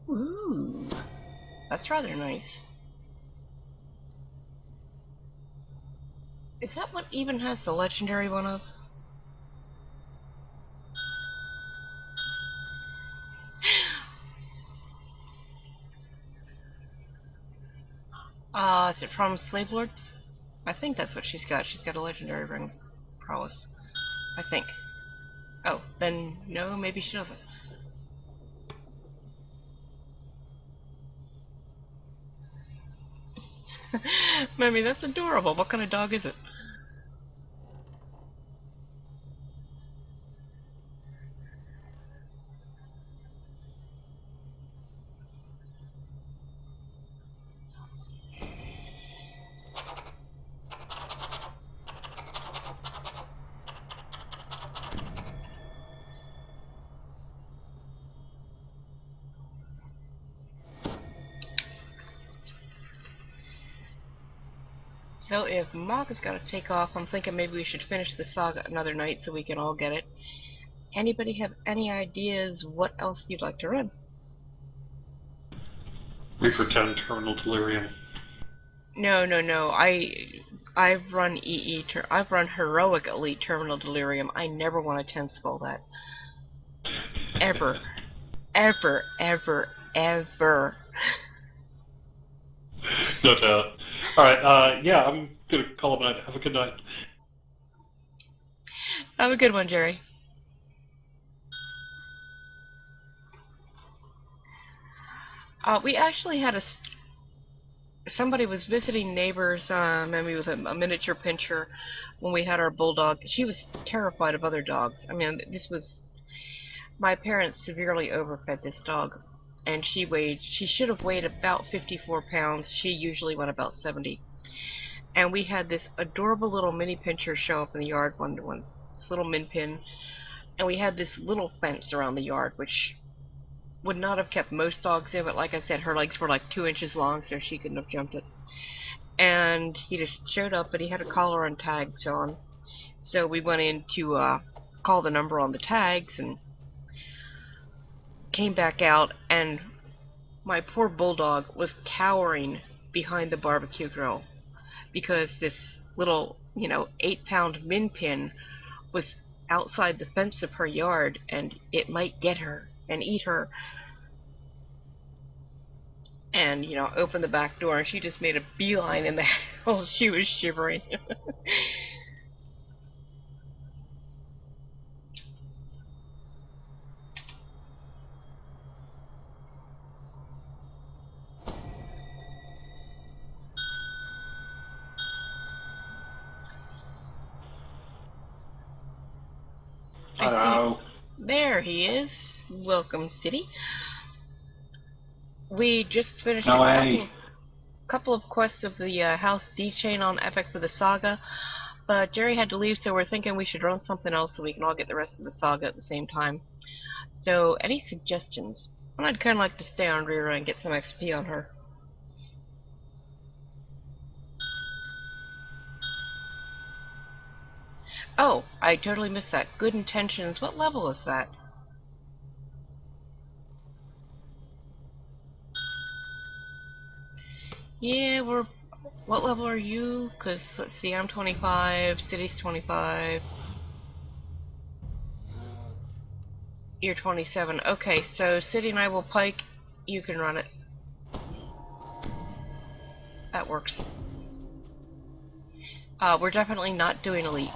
Ooh, that's rather nice. Is that what even has the legendary one up? Is it from Slave Lords? I think that's what she's got. She's got a legendary ring prowess. I think. Oh, then no, maybe she doesn't. Mommy, that's adorable. What kind of dog is it? So if Maga's got to take off, I'm thinking maybe we should finish the saga another night so we can all get it. Anybody have any ideas what else you'd like to run? Reaper 10 Terminal Delirium. No. I've run I've run Heroic Elite Terminal Delirium. I never want to 10 skull that. Ever. Ever. No doubt. Alright, yeah, I'm gonna call it a night. Have a good night. Have a good one, Jerry. We actually had somebody was visiting neighbors, maybe with a miniature pinscher, when we had our bulldog. She was terrified of other dogs. I mean, my parents severely overfed this dog, and she should have weighed about 54 pounds. She usually went about 70. And we had this adorable little mini pinscher show up in the yard this little min pin, and we had this little fence around the yard, which would not have kept most dogs in, but like I said, her legs were like 2 inches long, so she couldn't have jumped it. And he just showed up, but he had a collar and tags on. So we went in to call the number on the tags, and came back out, and my poor bulldog was cowering behind the barbecue grill because this little, 8-pound min pin was outside the fence of her yard, and it might get her and eat her. And, open the back door, and she just made a beeline in the house. She was shivering. Hello. There he is. Welcome, City. We just finished No a way. couple of quests of the House D-Chain on Epic for the Saga, but Jerry had to leave, so we're thinking we should run something else so we can all get the rest of the Saga at the same time. So, any suggestions? I'd kind of like to stay on Rira and get some XP on her. Oh, I totally missed that. Good Intentions. What level is that? Yeah, what level are you? Because, let's see, I'm 25, City's 25. You're 27. Okay, so City and I will pike. You can run it. That works. We're definitely not doing Elite.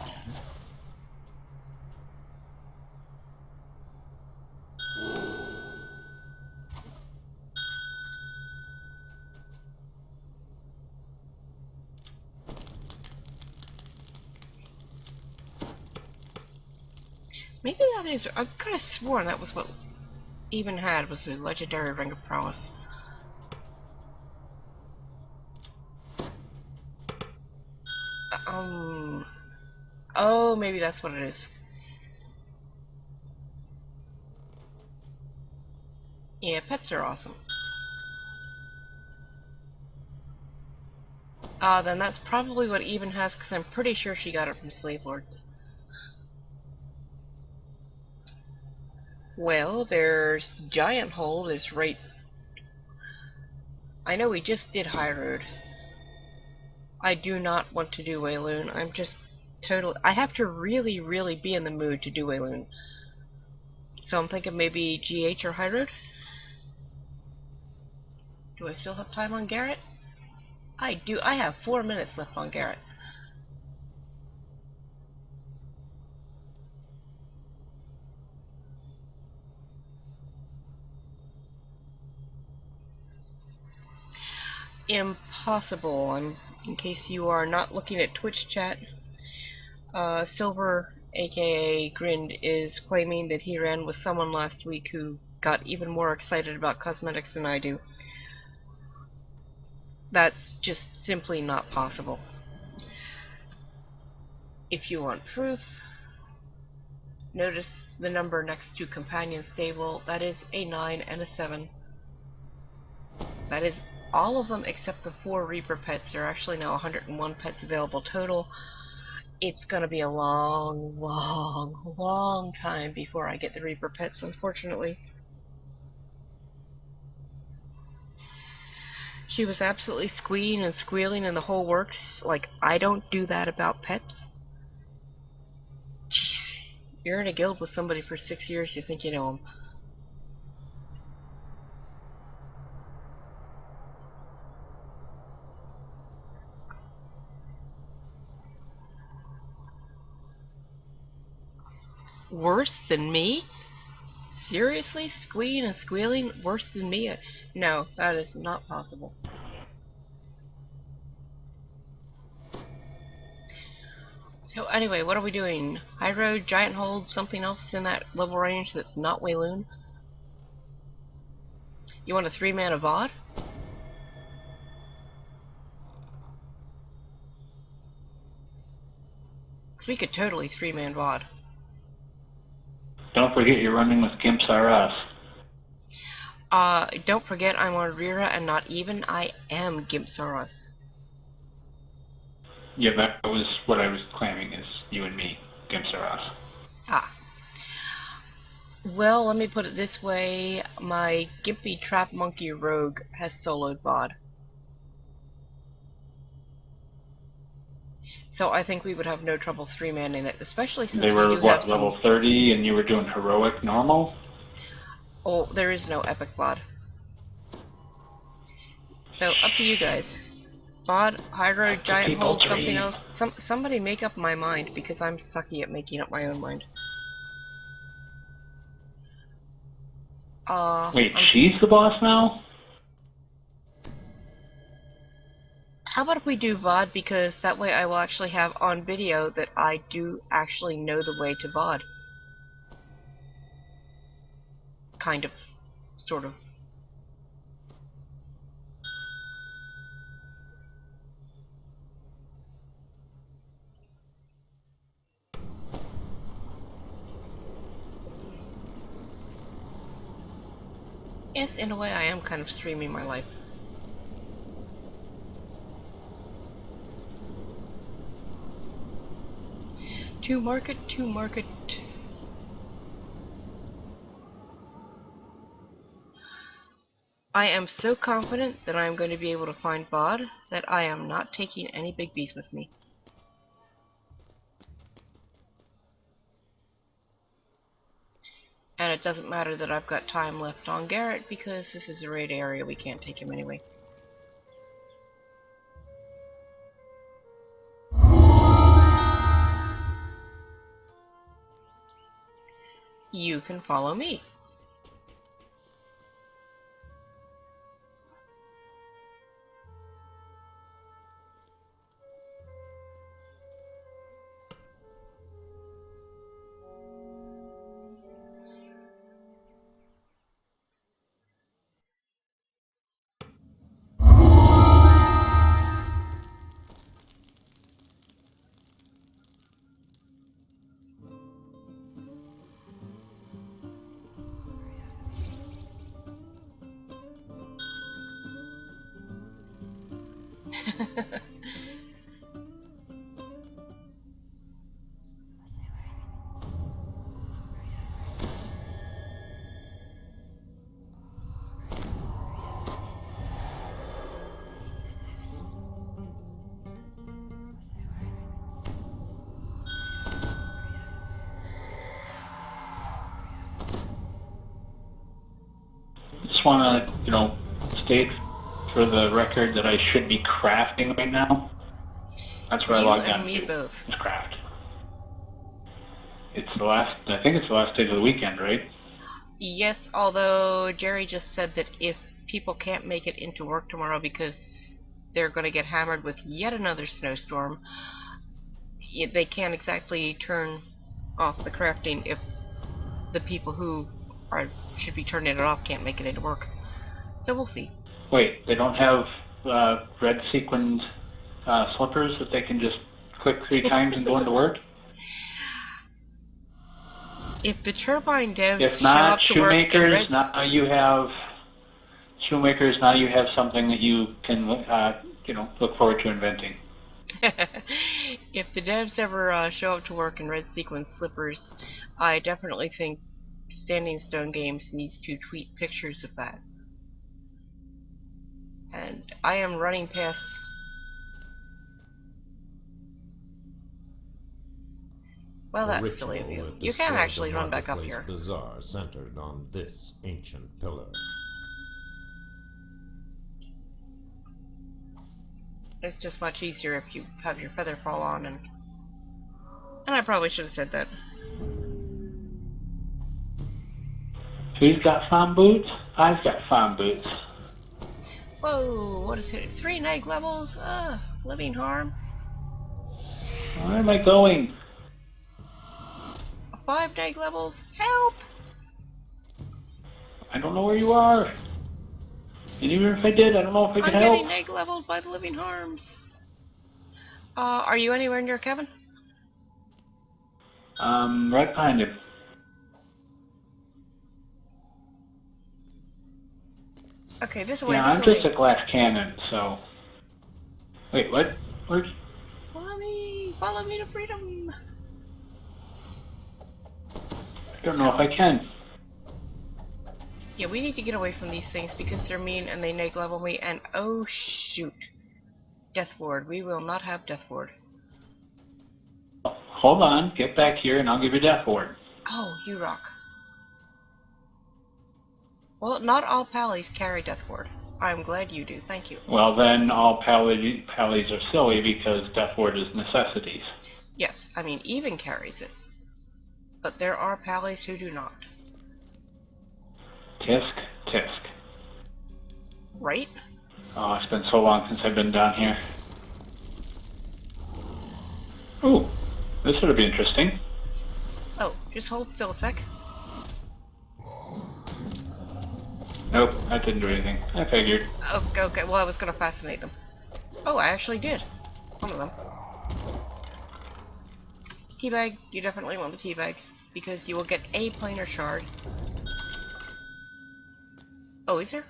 Maybe that is. I could have sworn that was what Even had was the legendary Ring of Prowess. Oh, maybe that's what it is. Yeah, pets are awesome. Then that's probably what Even has, because I'm pretty sure she got it from Slave Lords. Well, there's Giant Hold is right... I know we just did High Road. I do not want to do Wayloon. I'm just totally... I have to really, really be in the mood to do Wayloon. So I'm thinking maybe GH or High Road? Do I still have time on Garrett? I do. I have 4 minutes left on Garrett. Impossible. In case you are not looking at Twitch chat, Silver, aka Grind, is claiming that he ran with someone last week who got even more excited about cosmetics than I do. That's just simply not possible. If you want proof, notice the number next to Companion Stable. That is a 9 and a 7. That is all of them except the 4 Reaper pets. There are actually now 101 pets available total. It's gonna be a long, long, long time before I get the Reaper pets, unfortunately. She was absolutely squealing and squealing and the whole works. Like, I don't do that about pets. Jeez. You're in a guild with somebody for 6 years, you think you know them. Worse than me? Seriously? Squealing and squealing? Worse than me? No, that is not possible. So anyway, what are we doing? High road, giant hold, something else in that level range that's not Wayloon? You want a 3-mana VOD? Because we could totally 3-man VOD. Don't forget you're running with Gimps R Us. Don't forget I'm on Rira and not even. I am Gimps R Us. Yeah, that was what I was claiming, is you and me, Gimps R Us. Ah. Well, let me put it this way. My Gimpy Trap Monkey Rogue has soloed VOD. So I think we would have no trouble 3-manning it, especially since They were, we do what, have level 30, and you were doing heroic normal? Oh, there is no epic VOD. So, up to you guys. VOD, high road, giant hold, something else. Somebody make up my mind, because I'm sucky at making up my own mind. Wait, she's the boss now? How about if we do VOD, because that way I will actually have on video that I do actually know the way to VOD. Kind of. Sort of. Yes, in a way I am kind of streaming my life. To market, to market. I am so confident that I am going to be able to find VOD that I am not taking any big bees with me. And it doesn't matter that I've got time left on Garrett because this is a raid area, we can't take him anyway. You can follow me. Just want to, state for the record that I should be crafting right now. That's where I logged on to. Both. It's craft. It's the last, I think it's the last day of the weekend, right? Yes, although Jerry just said that if people can't make it into work tomorrow because they're going to get hammered with yet another snowstorm, they can't exactly turn off the crafting if the people who should be turning it off can't make it into work. So we'll see. Wait, they don't have red sequined slippers that they can just click 3 times and go into work? If the turbine devs If not, show up to work shoemakers, now you have something that you can look forward to inventing. If the devs ever show up to work in red sequin slippers, I definitely think Standing Stone Games needs to tweet pictures of that. And I am running past... Well, that's silly of you. You can actually run back up here. Bazaar centered on this ancient pillar. It's just much easier if you have your feather fall on, and I probably should have said that. Who's got farm boots? I've got farm boots. Whoa, what is it? 3 neg levels? Living harm. Where am I going? 5 neg levels. Help! I don't know where you are. And even if I did, I don't know if I I'm could getting help. neg leveled by the living harms. Are you anywhere near Kevin? Right behind him. Okay, this way. Yeah, I'm this just way. a glass cannon, so... Wait, what? Where's... Follow me to freedom. I don't know if I can. Yeah, we need to get away from these things because they're mean and they neg level me. And oh shoot, Death Ward. We will not have Death Ward. Hold on, get back here and I'll give you Death Ward. Oh, you rock. Well, not all pallies carry Death Ward. I'm glad you do. Thank you. Well, then all pallies are silly because Death Ward is necessities. Yes, I mean even carries it, but there are pallies who do not. Tisk, tisk. Right? Oh, it's been so long since I've been down here. Ooh, this ought to be interesting. Oh, just hold still a sec. Nope, that didn't do anything. I figured. Okay, well I was gonna fascinate them. Oh, I actually did. One of them. Teabag, you definitely want the teabag, because you will get a planar shard. Oh, is there?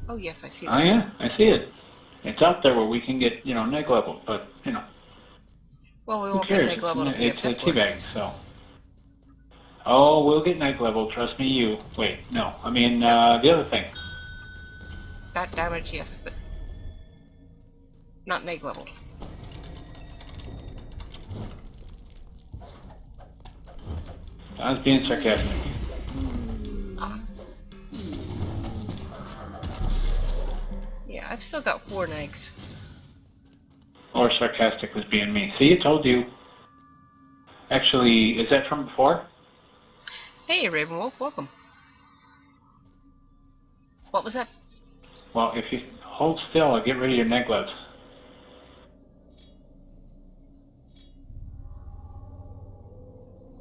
Oh yes, I see that. Oh yeah, I see it. It's out there where we can get, neg level, but, Well, we who won't get cares? neg level if we It's have a Death Ward. teabag, so. Oh, we'll get neg level, trust me, you. Wait, no, I mean, the other thing. That damage, yes, but not neg leveled. I was being sarcastic. Ah. Yeah, I've still got 4 negs. Or sarcastic was being me. See, I told you. Actually, is that from before? Hey, Ravenwolf, welcome. What was that? Well, if you hold still, I'll get rid of your neglets.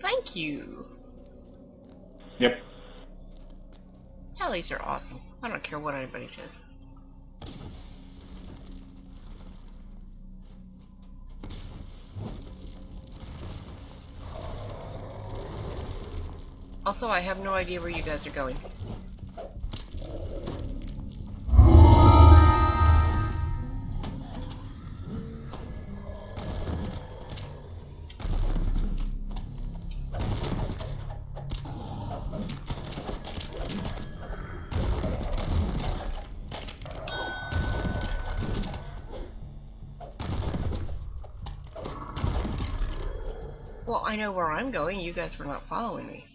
Thank you. Yep. Tallies are awesome. I don't care what anybody says. Also, I have no idea where you guys are going. Well, I know where I'm going. You guys were not following me.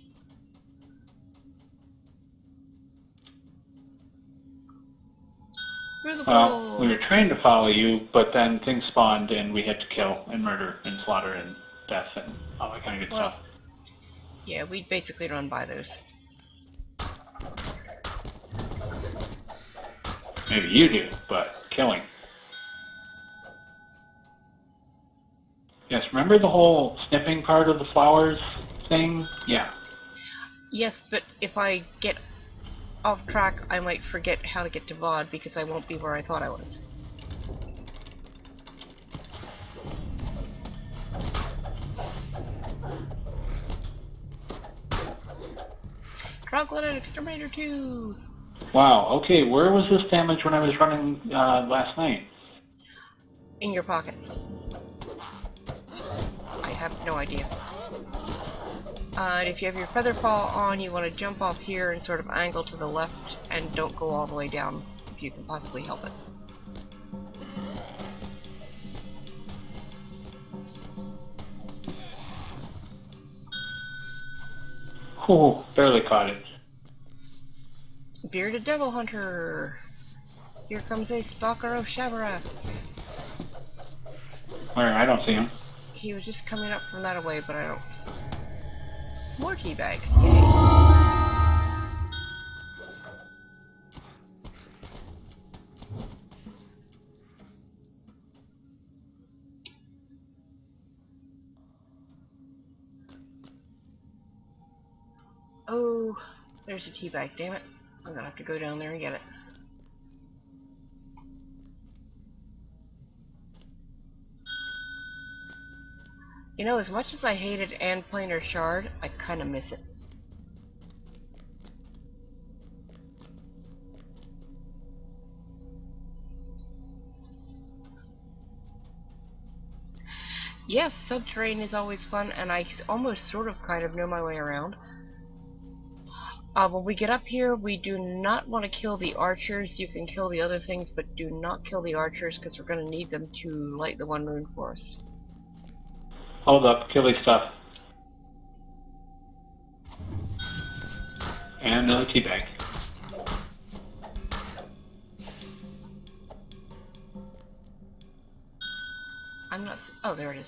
Through the Well, portal. we were trained to follow you, but then things spawned and we had to kill and murder and slaughter and death and all that kind of good Well, stuff. yeah, we basically run by those. Maybe you do, but killing. Yes, remember the whole sniffing part of the flowers thing? Yeah. Yes, but if I get off track, I might forget how to get to VOD because I won't be where I thought I was. Troglodyte Exterminator 2! Wow, okay, where was this damage when I was running last night? In your pocket. I have no idea. And if you have your feather fall on, you want to jump off here and sort of angle to the left and don't go all the way down if you can possibly help it. Ooh, barely caught it. Bearded Devil Hunter! Here comes a Stalker of Shabarath. Where? I don't see him. He was just coming up from that away, but I don't... More teabags, yay! Oh, there's a tea bag, damn it. I'm gonna have to go down there and get it. You know, as much as I hated and planar shard, I kinda miss it. Yes, subterranean is always fun, and I almost sort of kind of know my way around. When we get up here, we do not want to kill the archers. You can kill the other things, but do not kill the archers, because we're going to need them to light the one rune for us. Hold up, killing stuff. And another teabag. I'm not... Oh, there it is.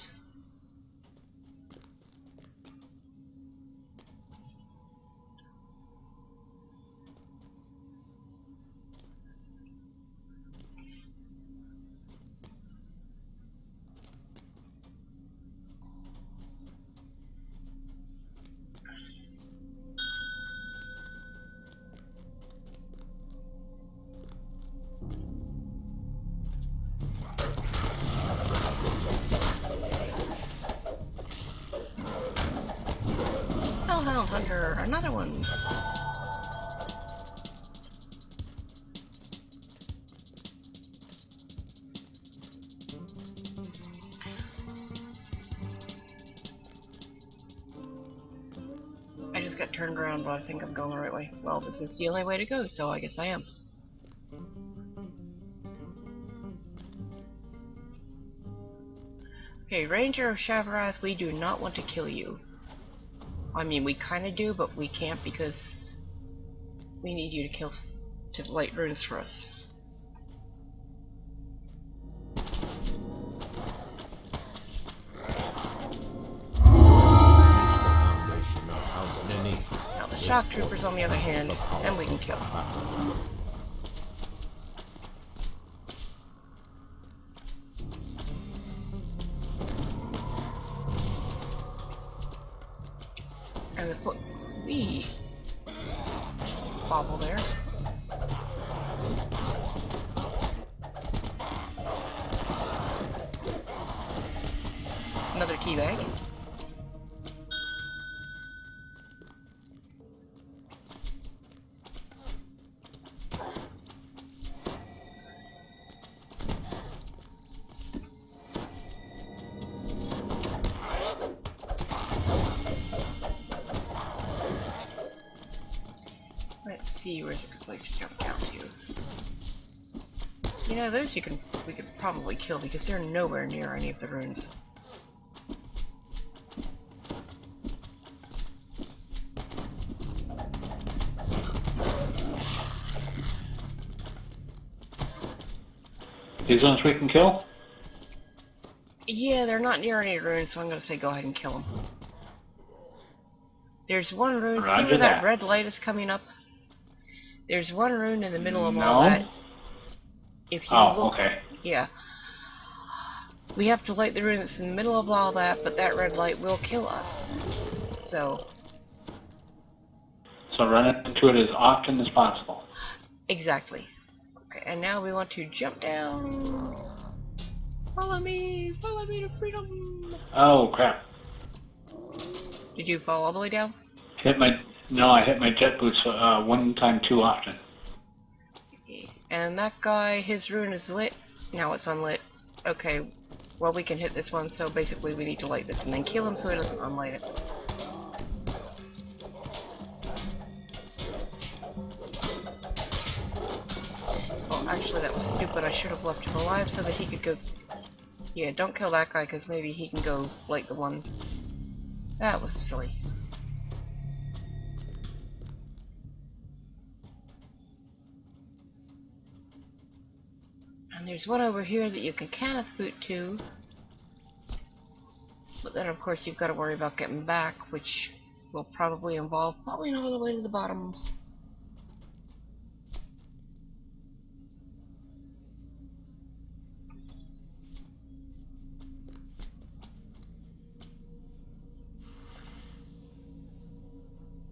Hellhound Hunter, another one. I just got turned around, but I think I'm going the right way. Well, this is the only way to go, so I guess I am. Okay, Ranger of Shavarath, we do not want to kill you. I mean, we kind of do, but we can't because we need you to light runes for us. Now the shock troopers, on the other hand, then we can kill. And the foot, we bobble there. Another teabag. Let's see, where's a good place to jump down to? You know, those we could probably kill because they're nowhere near any of the runes. These ones we can kill? Yeah, they're not near any runes, so I'm gonna say go ahead and kill them. There's one rune, see where that red light is coming up? There's one rune in the middle of all that. If you look, okay. Yeah. We have to light the rune that's in the middle of all that, but that red light will kill us. So run into it as often as possible. exactly. Okay, and now we want to jump down. Follow me to freedom. Oh crap. Did you fall all the way down? No, I hit my jet boots one time too often. Okay. And that guy, his rune is lit. Now it's unlit. Okay, well we can hit this one, so basically we need to light this and then kill him so he doesn't unlight it. Well, actually that was stupid. I should have left him alive so that he could go... Yeah, don't kill that guy because maybe he can go light the one... That was silly. And there's one over here that you can Kenneth boot to. But then of course you've got to worry about getting back, which will probably involve falling all the way to the bottom.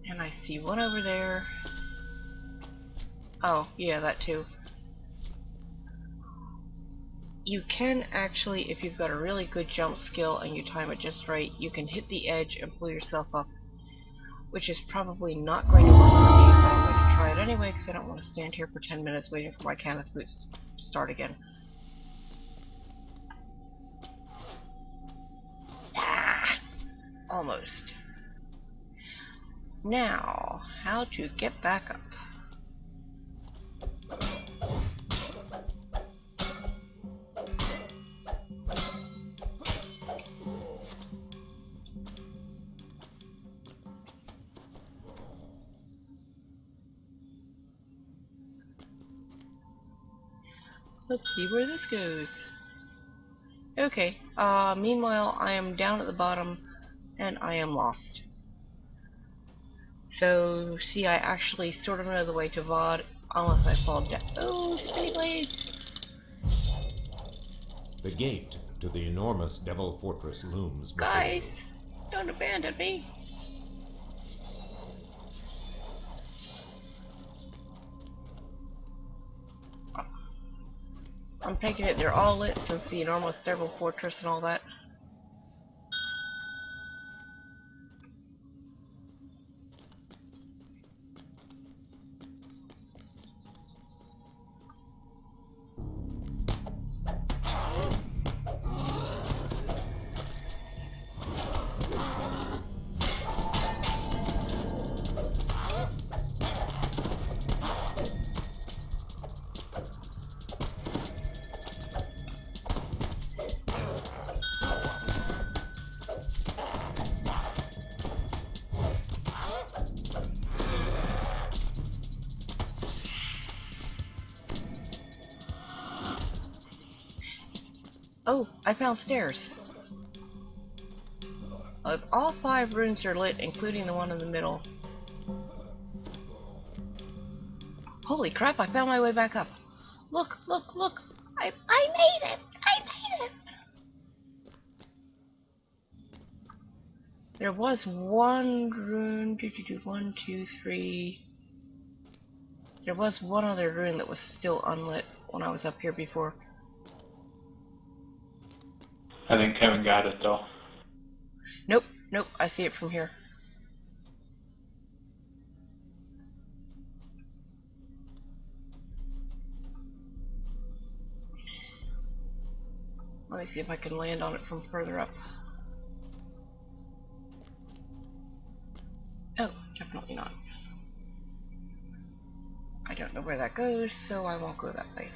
And I see one over there. Oh, yeah, that too. You can actually, if you've got a really good jump skill and you time it just right, you can hit the edge and pull yourself up, which is probably not going to work for me, but I'm going to try it anyway because I don't want to stand here for 10 minutes waiting for my Kenneth boots to start again. Ah! Almost. Now, how to get back up. Let's see where this goes. Okay, meanwhile I am down at the bottom and I am lost. So, see, I actually sort of know the way to VOD, unless I fall down. Oh, spinny blades! The gate to the enormous Devil Fortress looms before Guys, you. don't abandon me! I'm taking it they're all lit since the enormous Devil Fortress and all that. Oh, I found stairs. All 5 rooms are lit, including the one in the middle. Holy crap, I found my way back up. Look, look, look! I made it! I made it! There was one room, 1, 2, 3... There was one other room that was still unlit when I was up here before. I think Kevin got it though. Nope, nope, I see it from here. Let me see if I can land on it from further up. Oh, definitely not. I don't know where that goes, so I won't go that way.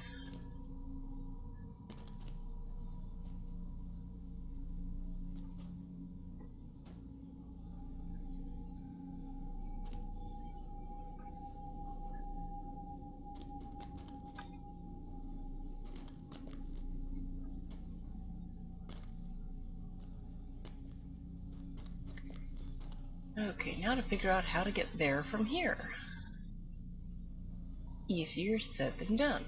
Okay, now to figure out how to get there from here. Easier said than done.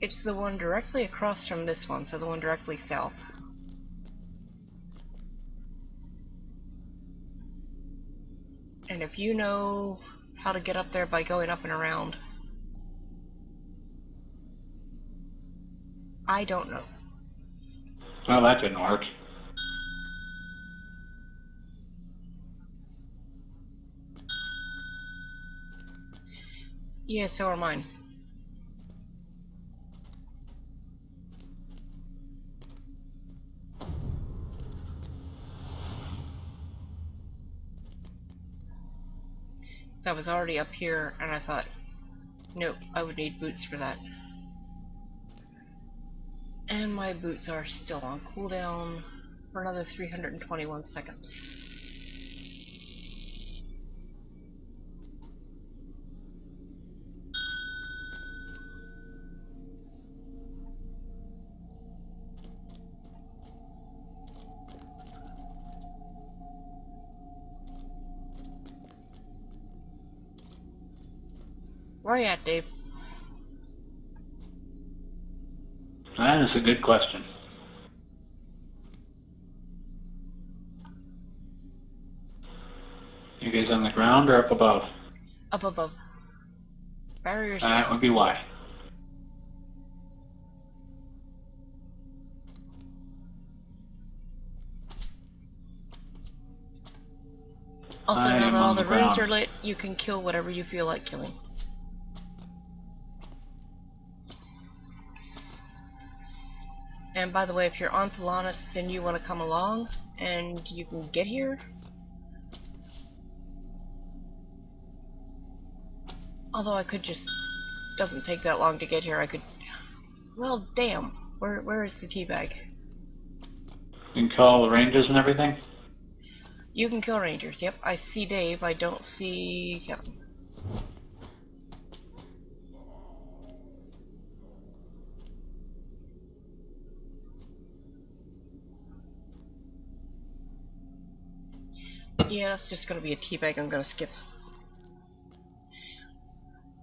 It's the one directly across from this one, so the one directly south. And if you know how to get up there by going up and around, I don't know. Well, that didn't work. Yeah, so are mine. So I was already up here, and I thought, nope, I would need boots for that. And my boots are still on cooldown for another 321 seconds. Where are you at, Dave? That is a good question. You guys on the ground or up above? Up above. Barriers That down. would be why. Also, I now am that all on the the rooms ground. are lit, you can kill whatever you feel like killing. And by the way, if you're on Thalanis and you want to come along, and you can get here... Although I could just... Doesn't take that long to get here, I could... Well, damn. Where is the teabag? You can call the rangers and everything? You can kill rangers, yep. I see Dave, I don't see Kevin. Yeah, it's just gonna be a teabag I'm gonna skip.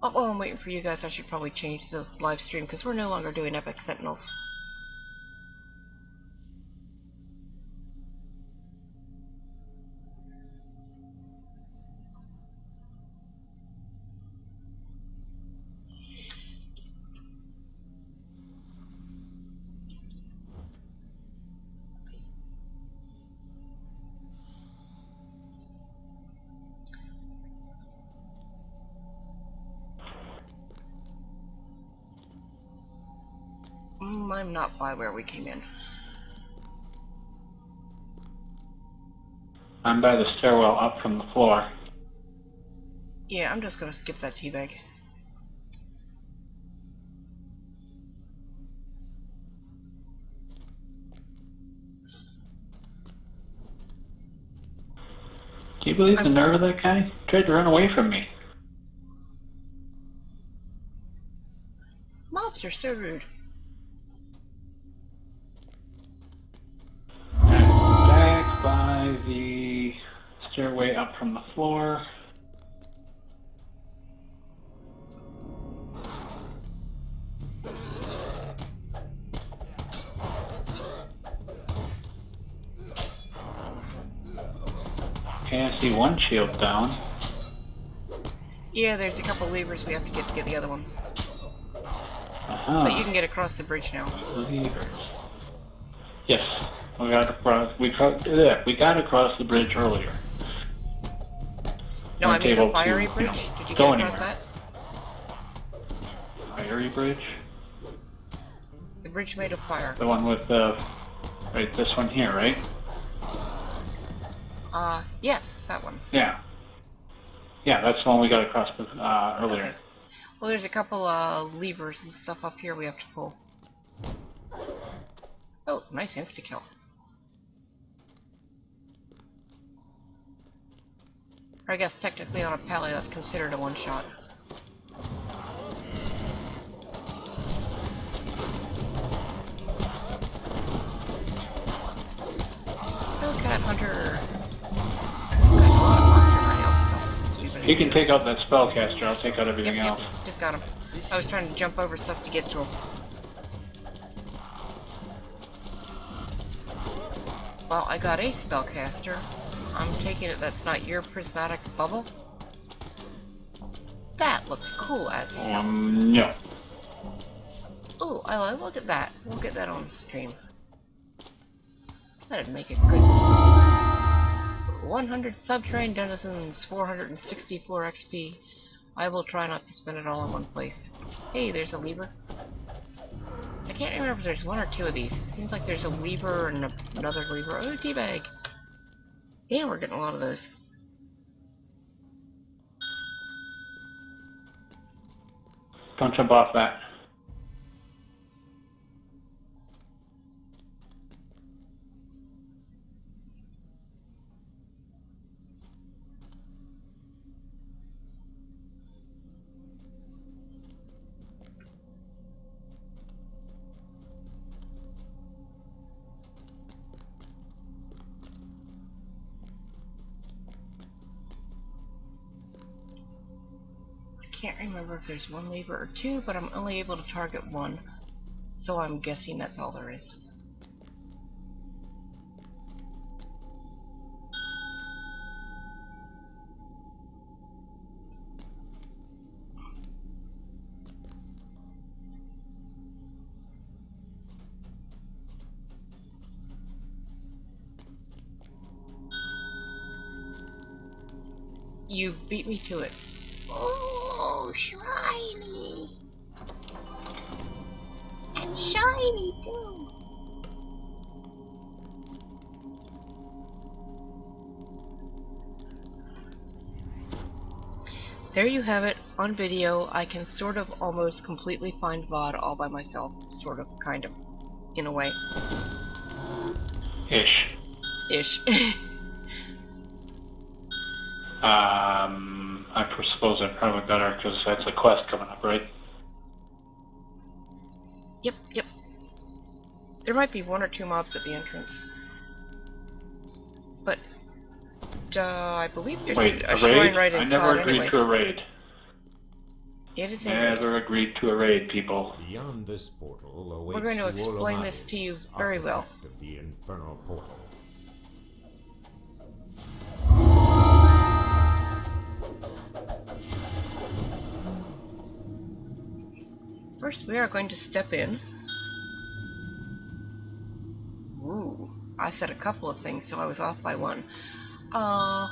Oh, while I'm waiting for you guys, I should probably change the live stream, because we're no longer doing Epic Sentinels. I'm not by where we came in. I'm by the stairwell up from the floor. Yeah, I'm just gonna skip that teabag. Do you believe the nerve of that guy? He tried to run away from me. Mobs are so rude. I'm back by the stairway up from the floor. Okay, I see one shield down. Yeah, there's a couple levers we have to get the other one. Uh-huh. But you can get across the bridge now. Levers. Yes, we got across. We got across the bridge earlier. No, I Weren't mean able the fiery to, bridge? Did you go get across anywhere. that? Fiery bridge. The bridge made of fire. The one with the. Right, this one here, right? Yes, that one. Yeah. Yeah, that's the one we got across earlier. Okay. Well, there's a couple, levers and stuff up here we have to pull. Oh, nice insta-kill. Or I guess technically on a pally that's considered a one-shot. Hellcat Hunter. Got a lot of monster right now, so stupid. He can take out that spellcaster. I'll take out everything Yep, else. just got him. I was trying to jump over stuff to get to him. Well, I got a spellcaster. I'm taking it that's not your prismatic bubble. That looks cool as hell. No. Ooh, I look at that. We'll get that on the stream. That'd make it good. 100 subterranean denizens, 464 XP. I will try not to spend it all in one place. Hey, there's a lever. I can't remember if there's one or two of these. Seems like there's a lever and another lever. Oh, teabag! Damn, we're getting a lot of those. Don't jump off that. Can't remember if there's one lever or two, but I'm only able to target one. So I'm guessing that's all there is. You beat me to it. Oh, shiny! And shiny too! There you have it, on video. I can sort of almost completely find VOD all by myself. Sort of, kind of, in a way. Ish. Ish. I suppose I probably better, because that's a quest coming up, right? Yep. There might be 1 or 2 mobs at the entrance. But, I believe there's Wait, a a shrine raid? right I inside never agreed anyway. to a raid. It is a raid. Never agreed to a raid, people. Beyond this portal awaits We're going to you explain this to you very well. architect of the infernal portal. First, we are going to step in. Ooh, I said a couple of things, so I was off by 1. I'm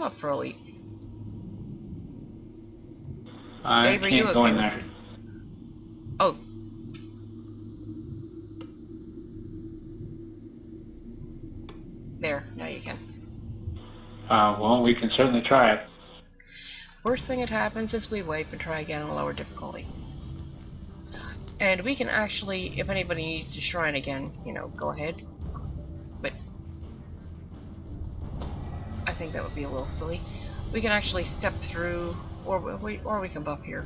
up for elite. I Dave, are you can't go okay in with there. it? Oh. There, now you can. Well, we can certainly try it. Worst thing that happens is we wait and try again on a lower difficulty. And we can actually, if anybody needs to shrine again, you know, go ahead. But I think that would be a little silly. We can actually step through, or we can buff here.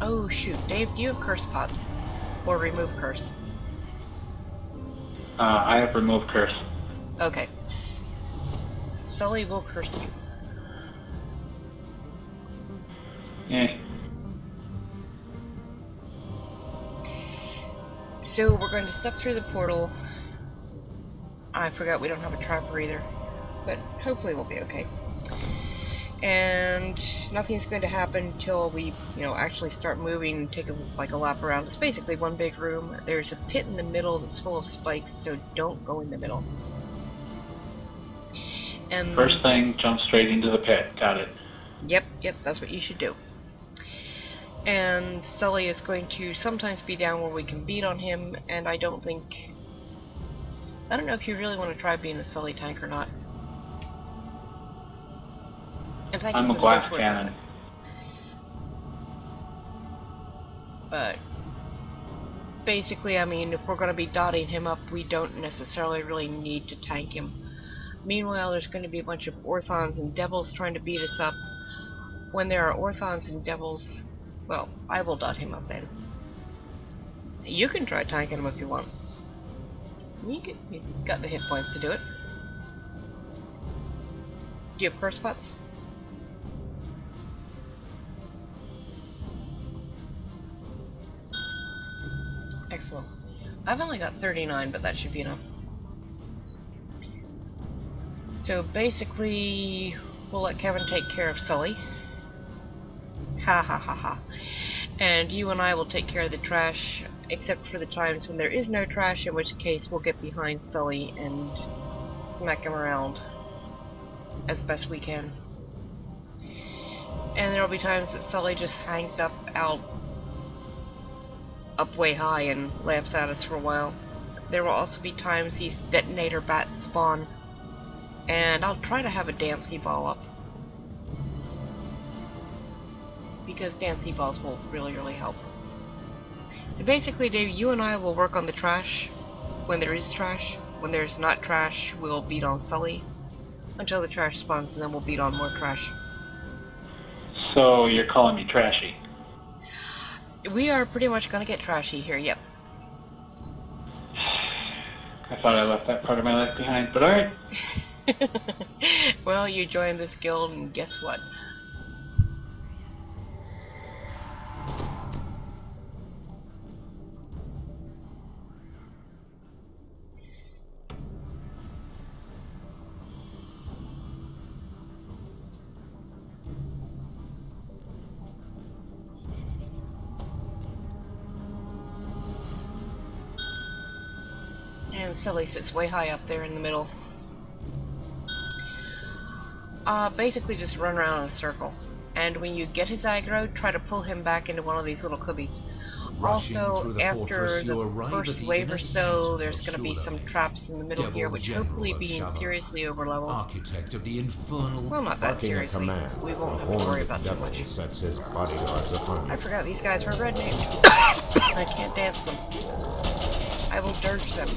Oh shoot, Dave, do you have curse pots? Or remove curse? I have removed curse. Okay. Sully will curse you. Eh. So we're going to step through the portal. I forgot we don't have a trapper either. But hopefully we'll be okay. And nothing's going to happen until we, actually start moving and take a lap around. It's basically one big room. There's a pit in the middle that's full of spikes, so don't go in the middle. And First thing, jump straight into the pit. Got it. Yep, that's what you should do. And Sully is going to sometimes be down where we can beat on him, and I don't know if you really want to try being a Sully tank or not. In fact, I'm you a can glass go for it. cannon. But basically, if we're going to be dotting him up, we don't necessarily really need to tank him. Meanwhile, there's going to be a bunch of Orthons and Devils trying to beat us up. When there are Orthons and Devils, well, I will dot him up then. You can try tanking him if you want. You've got the hit points to do it. Do you have curse pots? Excellent. I've only got 39, but that should be enough. So basically, we'll let Kevin take care of Sully. Ha ha ha ha. And you and I will take care of the trash, except for the times when there is no trash, in which case we'll get behind Sully and smack him around as best we can. And there will be times that Sully just hangs up way high and laughs at us for a while. There will also be times these detonator bats spawn, and I'll try to have a Dancy ball up, because Dancy balls will really help. So basically, Dave, you and I will work on the trash when there is trash. When there's not trash, we'll beat on Sully until the trash spawns, and then we'll beat on more trash. So you're calling me trashy? We are pretty much gonna get trashy here, yep. I thought I left that part of my life behind, but alright. Well, you joined this guild, and guess what? And Sully sits way high up there in the middle. Basically just run around in a circle. And when you get his aggro, try to pull him back into one of these little cubbies. Also, after the first wave or so, there's going to be some traps in the middle here, which hopefully being seriously overleveled. Architect of the infernal. Well, not that seriously. We won't have to worry about too much. Sets his bodyguards upon I forgot these guys were red names. I can't dance them. I will dirge them.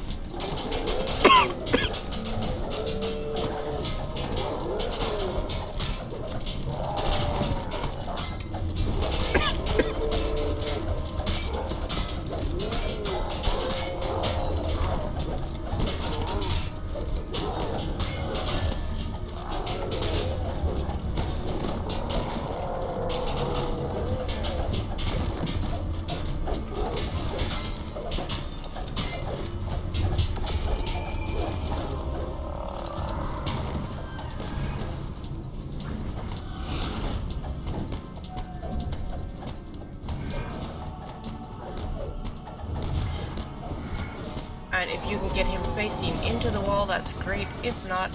And if you can get him facing into the wall, that's great. If not,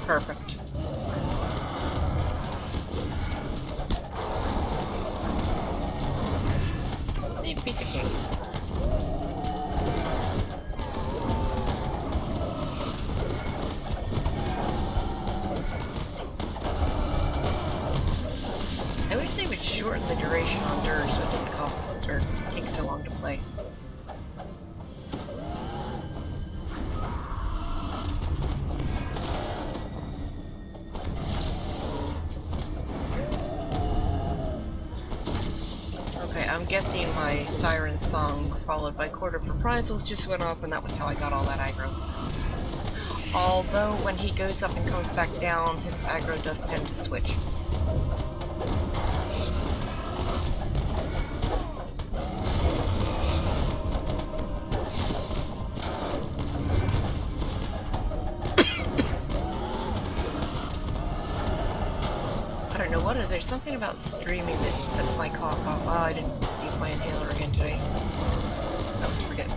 perfect. See, piece of cake. I wish they would shorten the duration on Dirge so it doesn't cost or take so long to play. I'm guessing my siren song followed by quarter reprisals just went off, and that was how I got all that aggro. Although when he goes up and comes back down, his aggro does tend to switch. I don't know, what is there? Something about streaming that sets my cough off. Oh, I didn't use my inhaler again today. I always forget.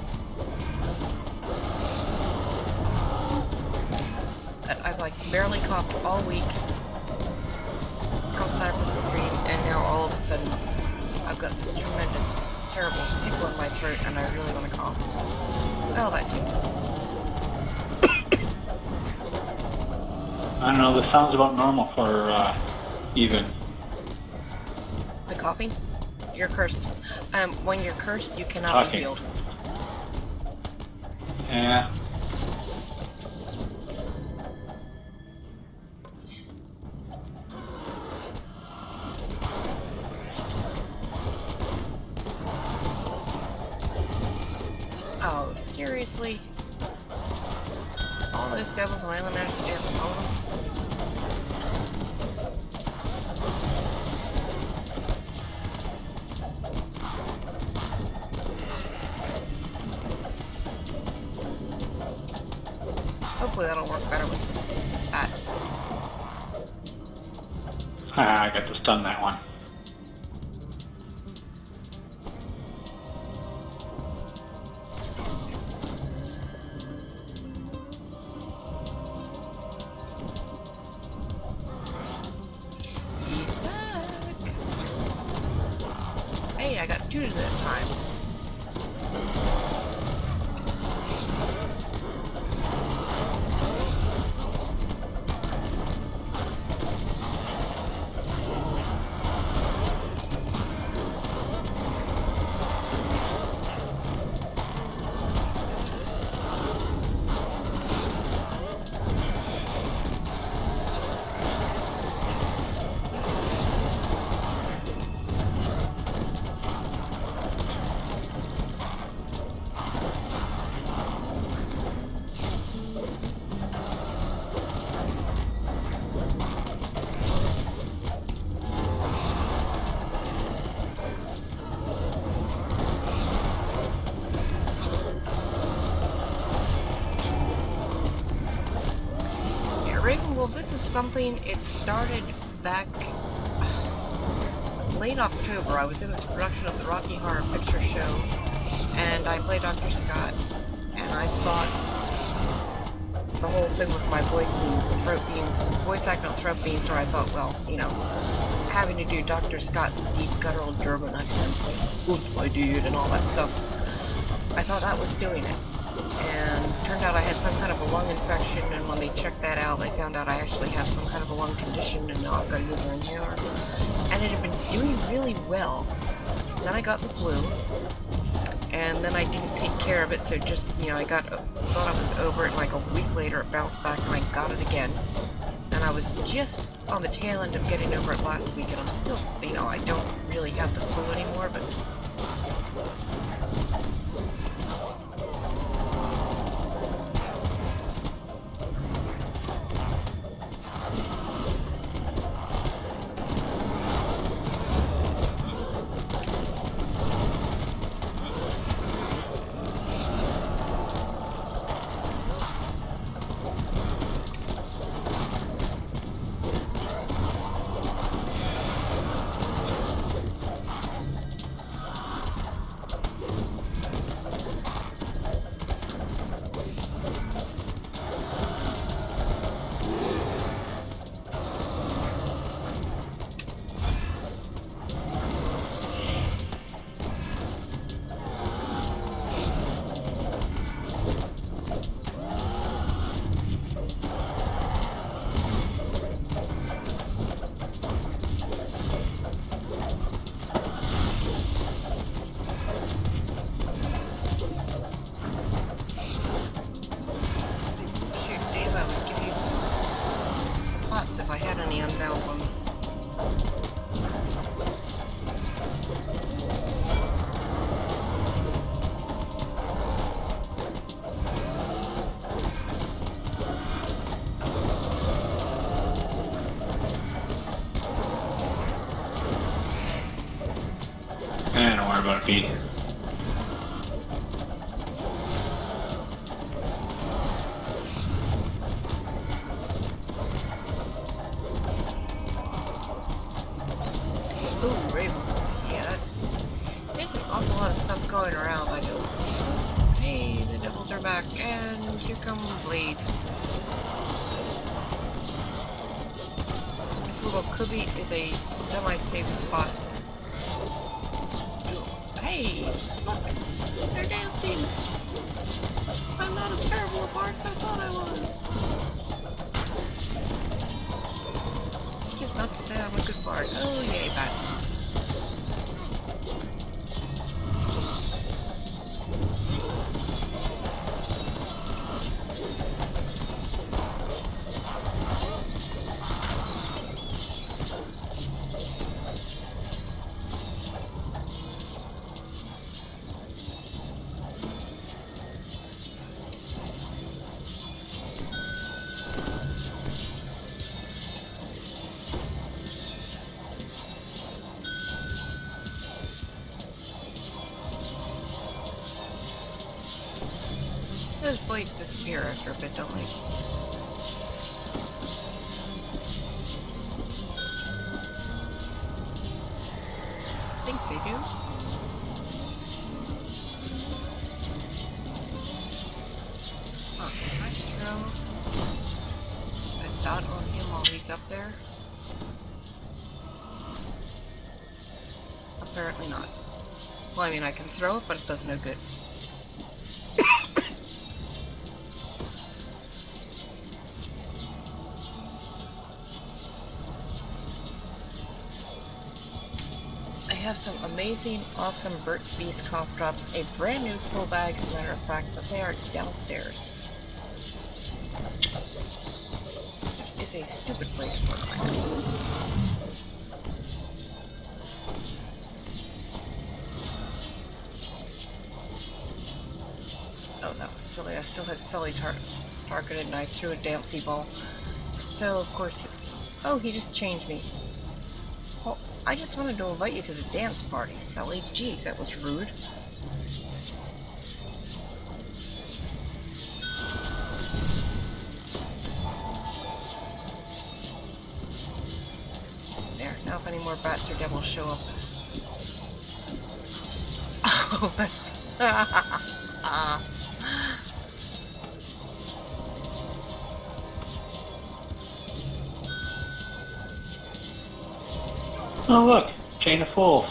I've like barely coughed all week. Coughed time from the stream, and now all of a sudden I've got this tremendous, terrible tickle in my throat, and I really want to cough. Well, that too. I don't know, this sounds about normal for, even. The coughing? You're cursed. When you're cursed, you cannot be Okay. healed. Yeah. Oh, seriously? All those devils on Island National Jam own them? Hopefully that'll work better with bats. I got to stun that one. He's back! Hey, I got 2 this time. something. It started back late October. I was in this production of the Rocky Horror Picture Show, and I played Dr. Scott, and I thought the whole thing with my voice acting on throat being sore, I thought, well, you know, having to do Dr. Scott's deep guttural German accent, like, "Oops, my dude," and all that stuff, I thought that was doing it. And turned out I had some kind of a lung infection, and when they checked that out, they found out I actually have some kind of a lung condition, and now I've got to use an inhaler. And it had been doing really well. Then I got the flu, and then I didn't take care of it, so just, you know, thought I was over it. Like a week later, it bounced back, and I got it again. And I was just on the tail end of getting over it last week, and I'm still, you know, I don't really have the flu anymore, but if I had any unbound ones. Don't worry about it, Pete. Ooh, Raven. Yeah, there's an awful lot of stuff going around. I don't. Hey, the devils are back, and here come Blade. This little cubby is a semi-safe spot. Hey, look, they're dancing. I'm not as terrible a bard as I thought I was. Just not to say I'm a good bard. Oh, yay, bats. Those blades disappear after a bit, don't they? I think they do. Huh, can I throw a dot on him while he's up there? Apparently not. Well, I mean, I can throw it, but it does no good. I have some amazing, awesome Burt's Beast cough drops, a brand new full bag, as a matter of fact, but they are downstairs. It's a stupid place for them. Oh no, silly, I still had silly targeted and I threw a Dampsy ball. So, of course, oh, he just changed me. Well, I just wanted to invite you to the dance party, Sally. Jeez, that was rude. any more bats or devils show up. Oh, Oh look, chain of fools.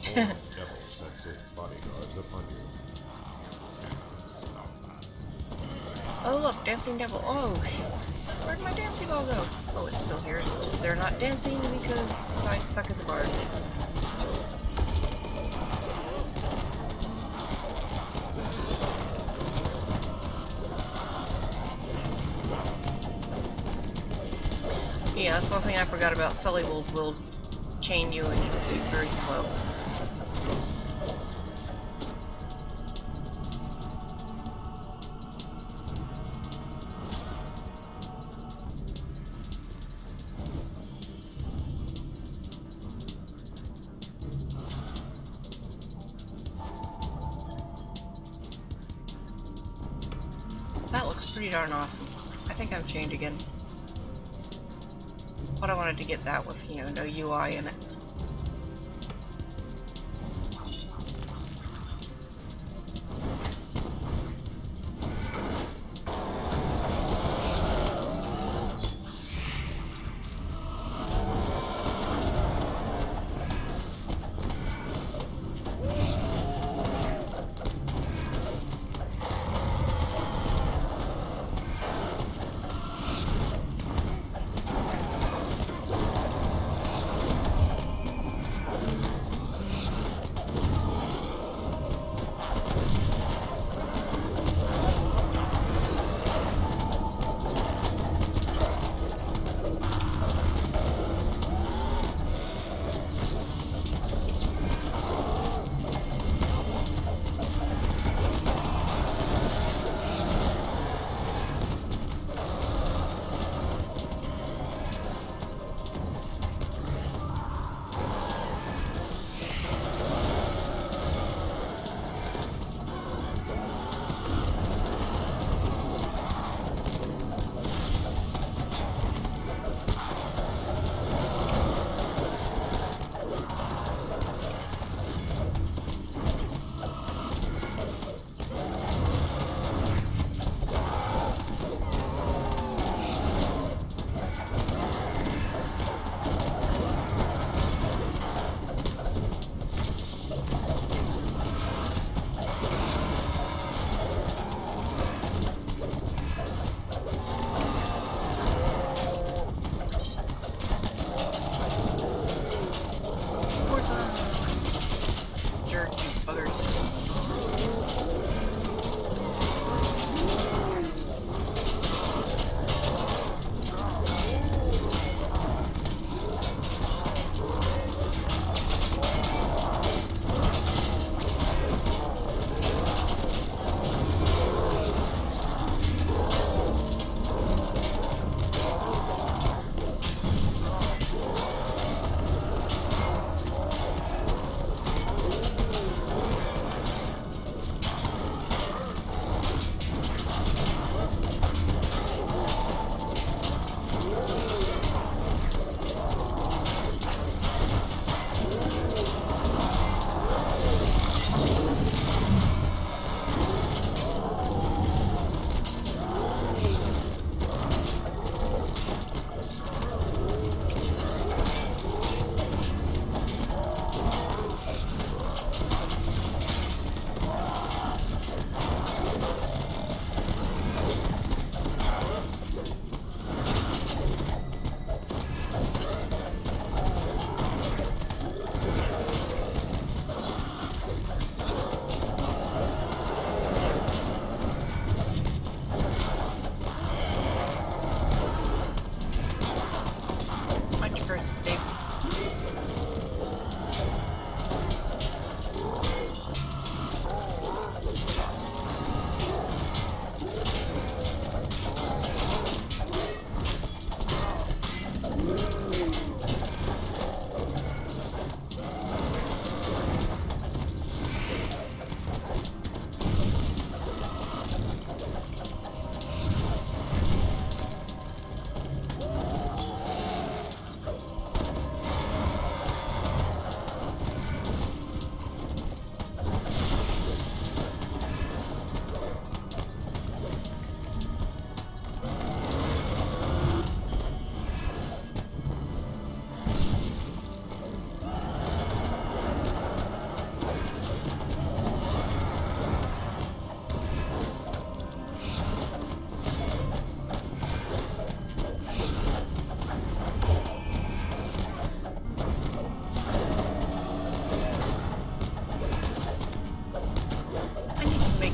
The devil sets his bodyguards upon you. oh look, dancing devil. Oh, where'd my dancing all go? Oh, it's still here. It's just they're not dancing because I suck as a bard. Yeah, that's one thing I forgot about. Sully will chain you and do very slow. That looks pretty darn awesome. I think I'm chained again. But I wanted to get that with, you know, no UI in it.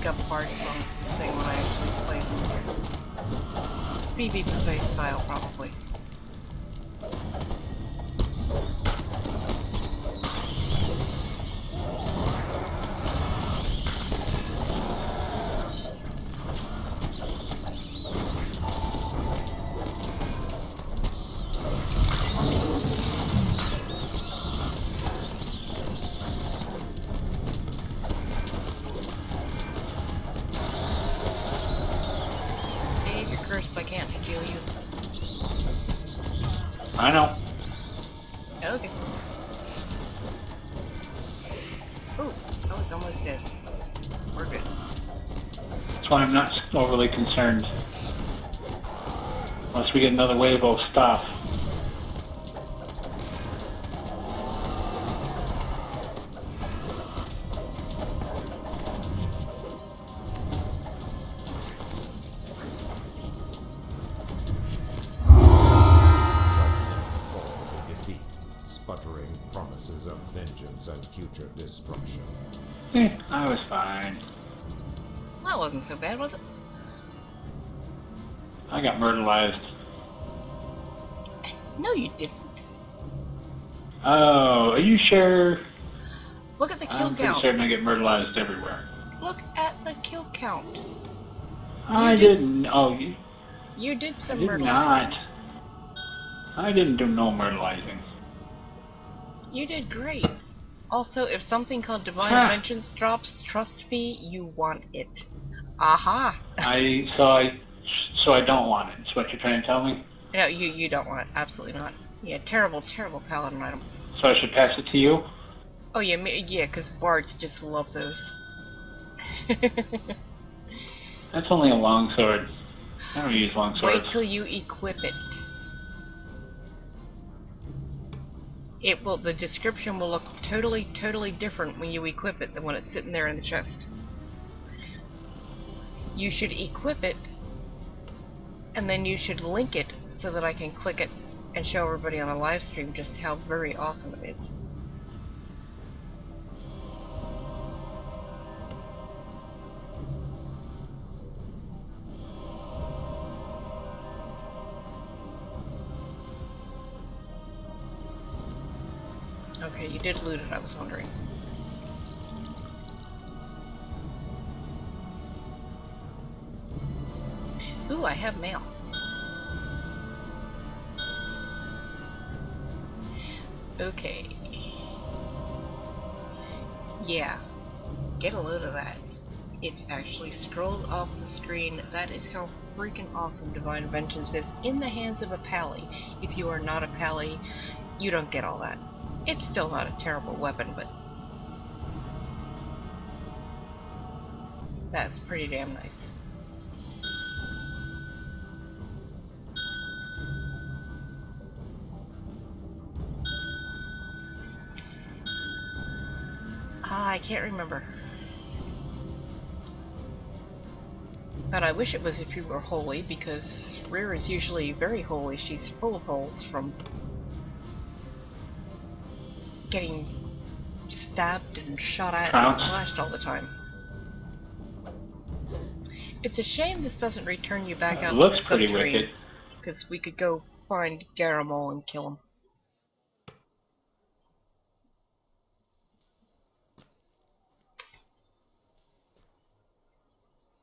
pick up parts on this thing when I actually play PvP style, probably. If I can't kill you. I know. Okay. Ooh, I was almost dead. We're good. That's why I'm not overly concerned. Unless we get another wave of stuff. Sputtering promises of vengeance and future destruction. I was fine. That wasn't so bad, was it? I got murderized. No, you didn't. Oh, are you sure? Look at the kill I'm pretty count. certain I get murderized everywhere. Look at the kill count. I didn't. Oh, You did I some did murderizing. not. I didn't do no murderizing. You did great. Also, if something called Divine Vengeance drops, trust me, you want it. Aha! So I don't want it. Is what you're trying to tell me? No, you don't want it. Absolutely not. Yeah, terrible, terrible paladin item. So I should pass it to you? Oh yeah, yeah, because bards just love those. That's only a longsword. I don't use longswords. Wait till you equip it. It will. The description will look totally, totally different when you equip it than when it's sitting there in the chest. You should equip it, and then you should link it so that I can click it and show everybody on the live stream just how very awesome it is. Okay, you did loot it, I was wondering. Ooh, I have mail. Okay. Yeah. Get a load of that. It actually scrolled off the screen. That is how freaking awesome Divine Vengeance is in the hands of a pally. If you are not a pally, you don't get all that. It's still not a terrible weapon, but that's pretty damn nice. I can't remember. But I wish it was if you were holy, because Rare is usually very holy. She's full of holes from getting stabbed and shot at and slashed all the time. It's a shame this doesn't return you back out to the looks pretty subterrane, wicked. because we could go find Garamol and kill him.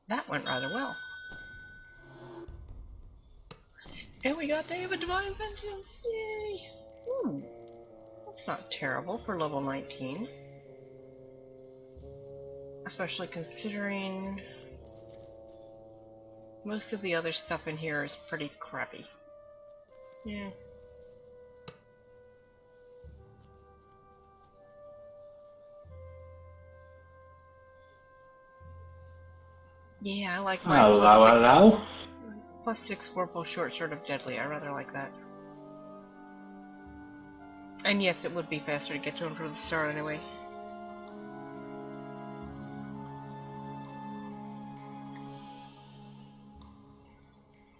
That went rather well. And we got Day of a Divine Vengeance! Yay! That's not terrible for level 19. Especially considering most of the other stuff in here is pretty crappy. Yeah. Yeah, I like my plus 6 Vorpal Short Sword of Deadly. I rather like that. And yes, it would be faster to get to him from the start anyway.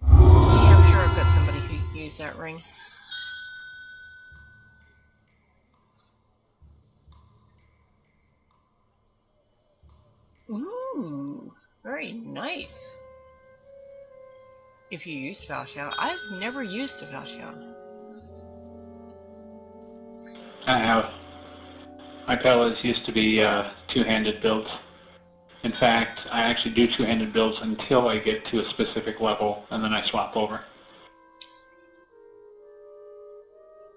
Yeah, I'm sure I've got somebody who could use that ring. Ooh. Ooh, very nice. If you use Falchion. I've never used a Falchion. I have. My Pelas used to be two-handed builds. In fact, I actually do two-handed builds until I get to a specific level, and then I swap over.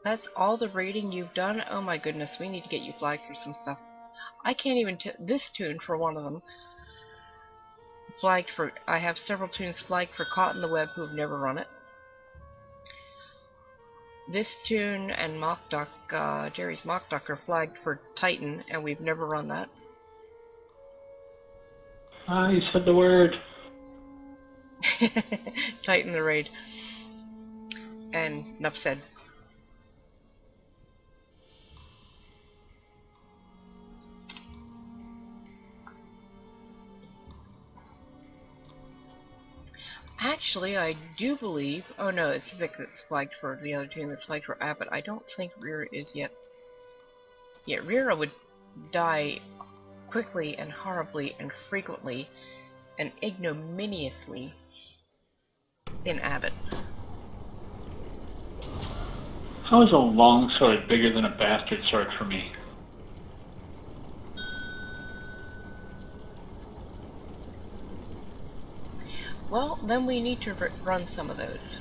That's all the raiding you've done? Oh my goodness, we need to get you flagged for some stuff. I can't even this tune for one of them. Flagged for, I have several tunes flagged for Caught in the Web who have never run it. This tune and Mock Duck, Jerry's Mock Duck are flagged for Titan, and we've never run that. Ah, you said the word. Titan the raid. And enough said. Actually, I do believe... Oh no, it's Vic that's flagged for the other tune that's flagged for Abbott. I don't think Rira is yet. Yeah, Rira would die quickly and horribly and frequently and ignominiously in Abbott. How is a long sword bigger than a bastard sword for me? Well, then we need to run some of those.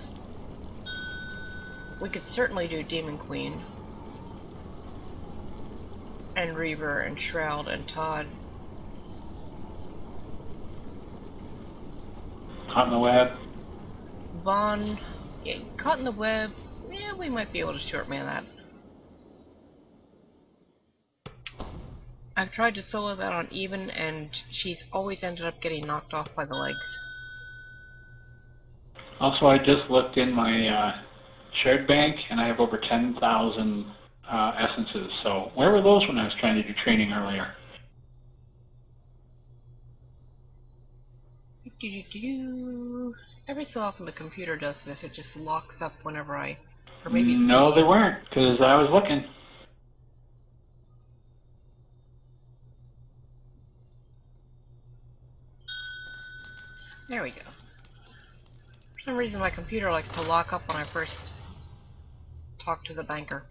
We could certainly do Demon Queen, and Reaver, and Shroud, and Todd. Caught in the web? Vaughn, yeah, Caught in the Web, yeah, we might be able to shortman that. I've tried to solo that on Even, and she's always ended up getting knocked off by the legs. Also, I just looked in my shared bank, and I have over 10,000 essences. So where were those when I was trying to do training earlier? Every so often the computer does this. It just locks up whenever I... Or maybe No, they weren't, because I was looking. There we go. For some reason my computer likes to lock up when I first talk to the banker.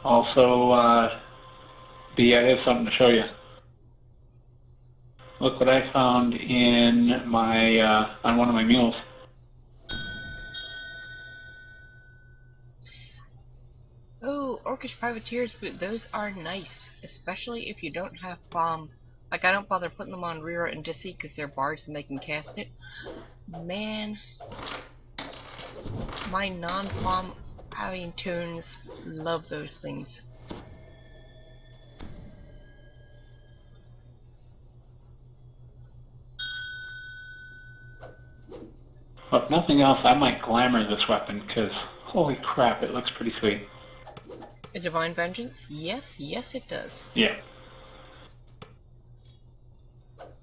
Also, B, I have something to show you. Look what I found in my on one of my mules. Oh, Orcish Privateers, but those are nice, especially if you don't have bomb. Like, I don't bother putting them on Rira and Dissy because they're bards and they can cast it. Man, my non-bomb having tunes love those things. Well, if nothing else, I might glamour this weapon because holy crap, it looks pretty sweet. A Divine Vengeance? Yes, yes it does. Yeah.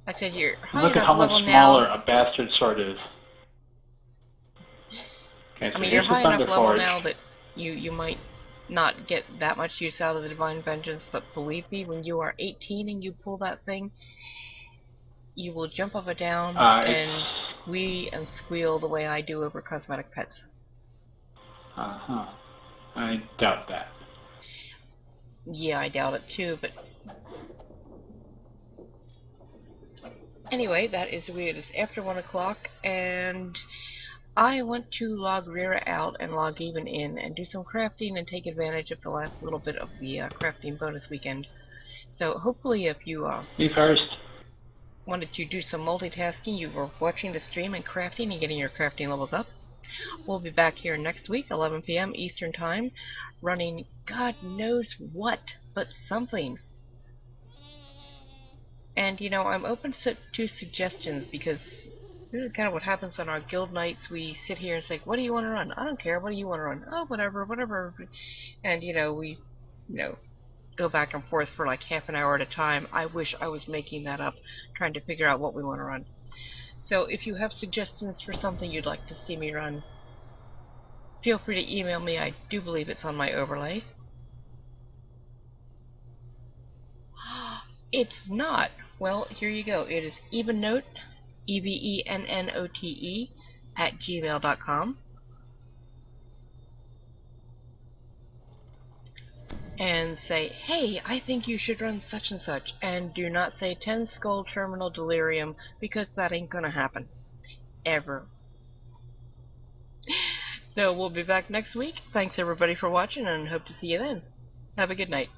I said you're high Look at enough how much level smaller now. a bastard sword is. Okay, so I mean, you're here's the high enough level Thunderforge. now that you might not get that much use out of the Divine Vengeance, but believe me, when you are 18 and you pull that thing, you will jump up and down and squee and squeal the way I do over cosmetic pets. Uh-huh. I doubt that. Yeah, I doubt it too, but... Anyway, that is weird. It's after 1 o'clock, and I want to log Rira out and log Even in and do some crafting and take advantage of the last little bit of the crafting bonus weekend. So hopefully if you Me first. wanted to do some multitasking, you were watching the stream and crafting and getting your crafting levels up. We'll be back here next week, 11 p.m. Eastern Time, running God knows what, but something. And, you know, I'm open to suggestions, because this is kind of what happens on our guild nights. We sit here and say, what do you want to run? I don't care, what do you want to run? Oh, whatever, whatever. And, you know, we, go back and forth for like half an hour at a time. I wish I was making that up, trying to figure out what we want to run. So if you have suggestions for something you'd like to see me run, feel free to email me. I do believe it's on my overlay. It's not. Well, here you go. It is evennote, EVENNOTE, @gmail.com. And say, hey, I think you should run such and such, and do not say 10 skull terminal delirium, because that ain't gonna happen. Ever. So we'll be back next week. Thanks everybody for watching, and hope to see you then. Have a good night.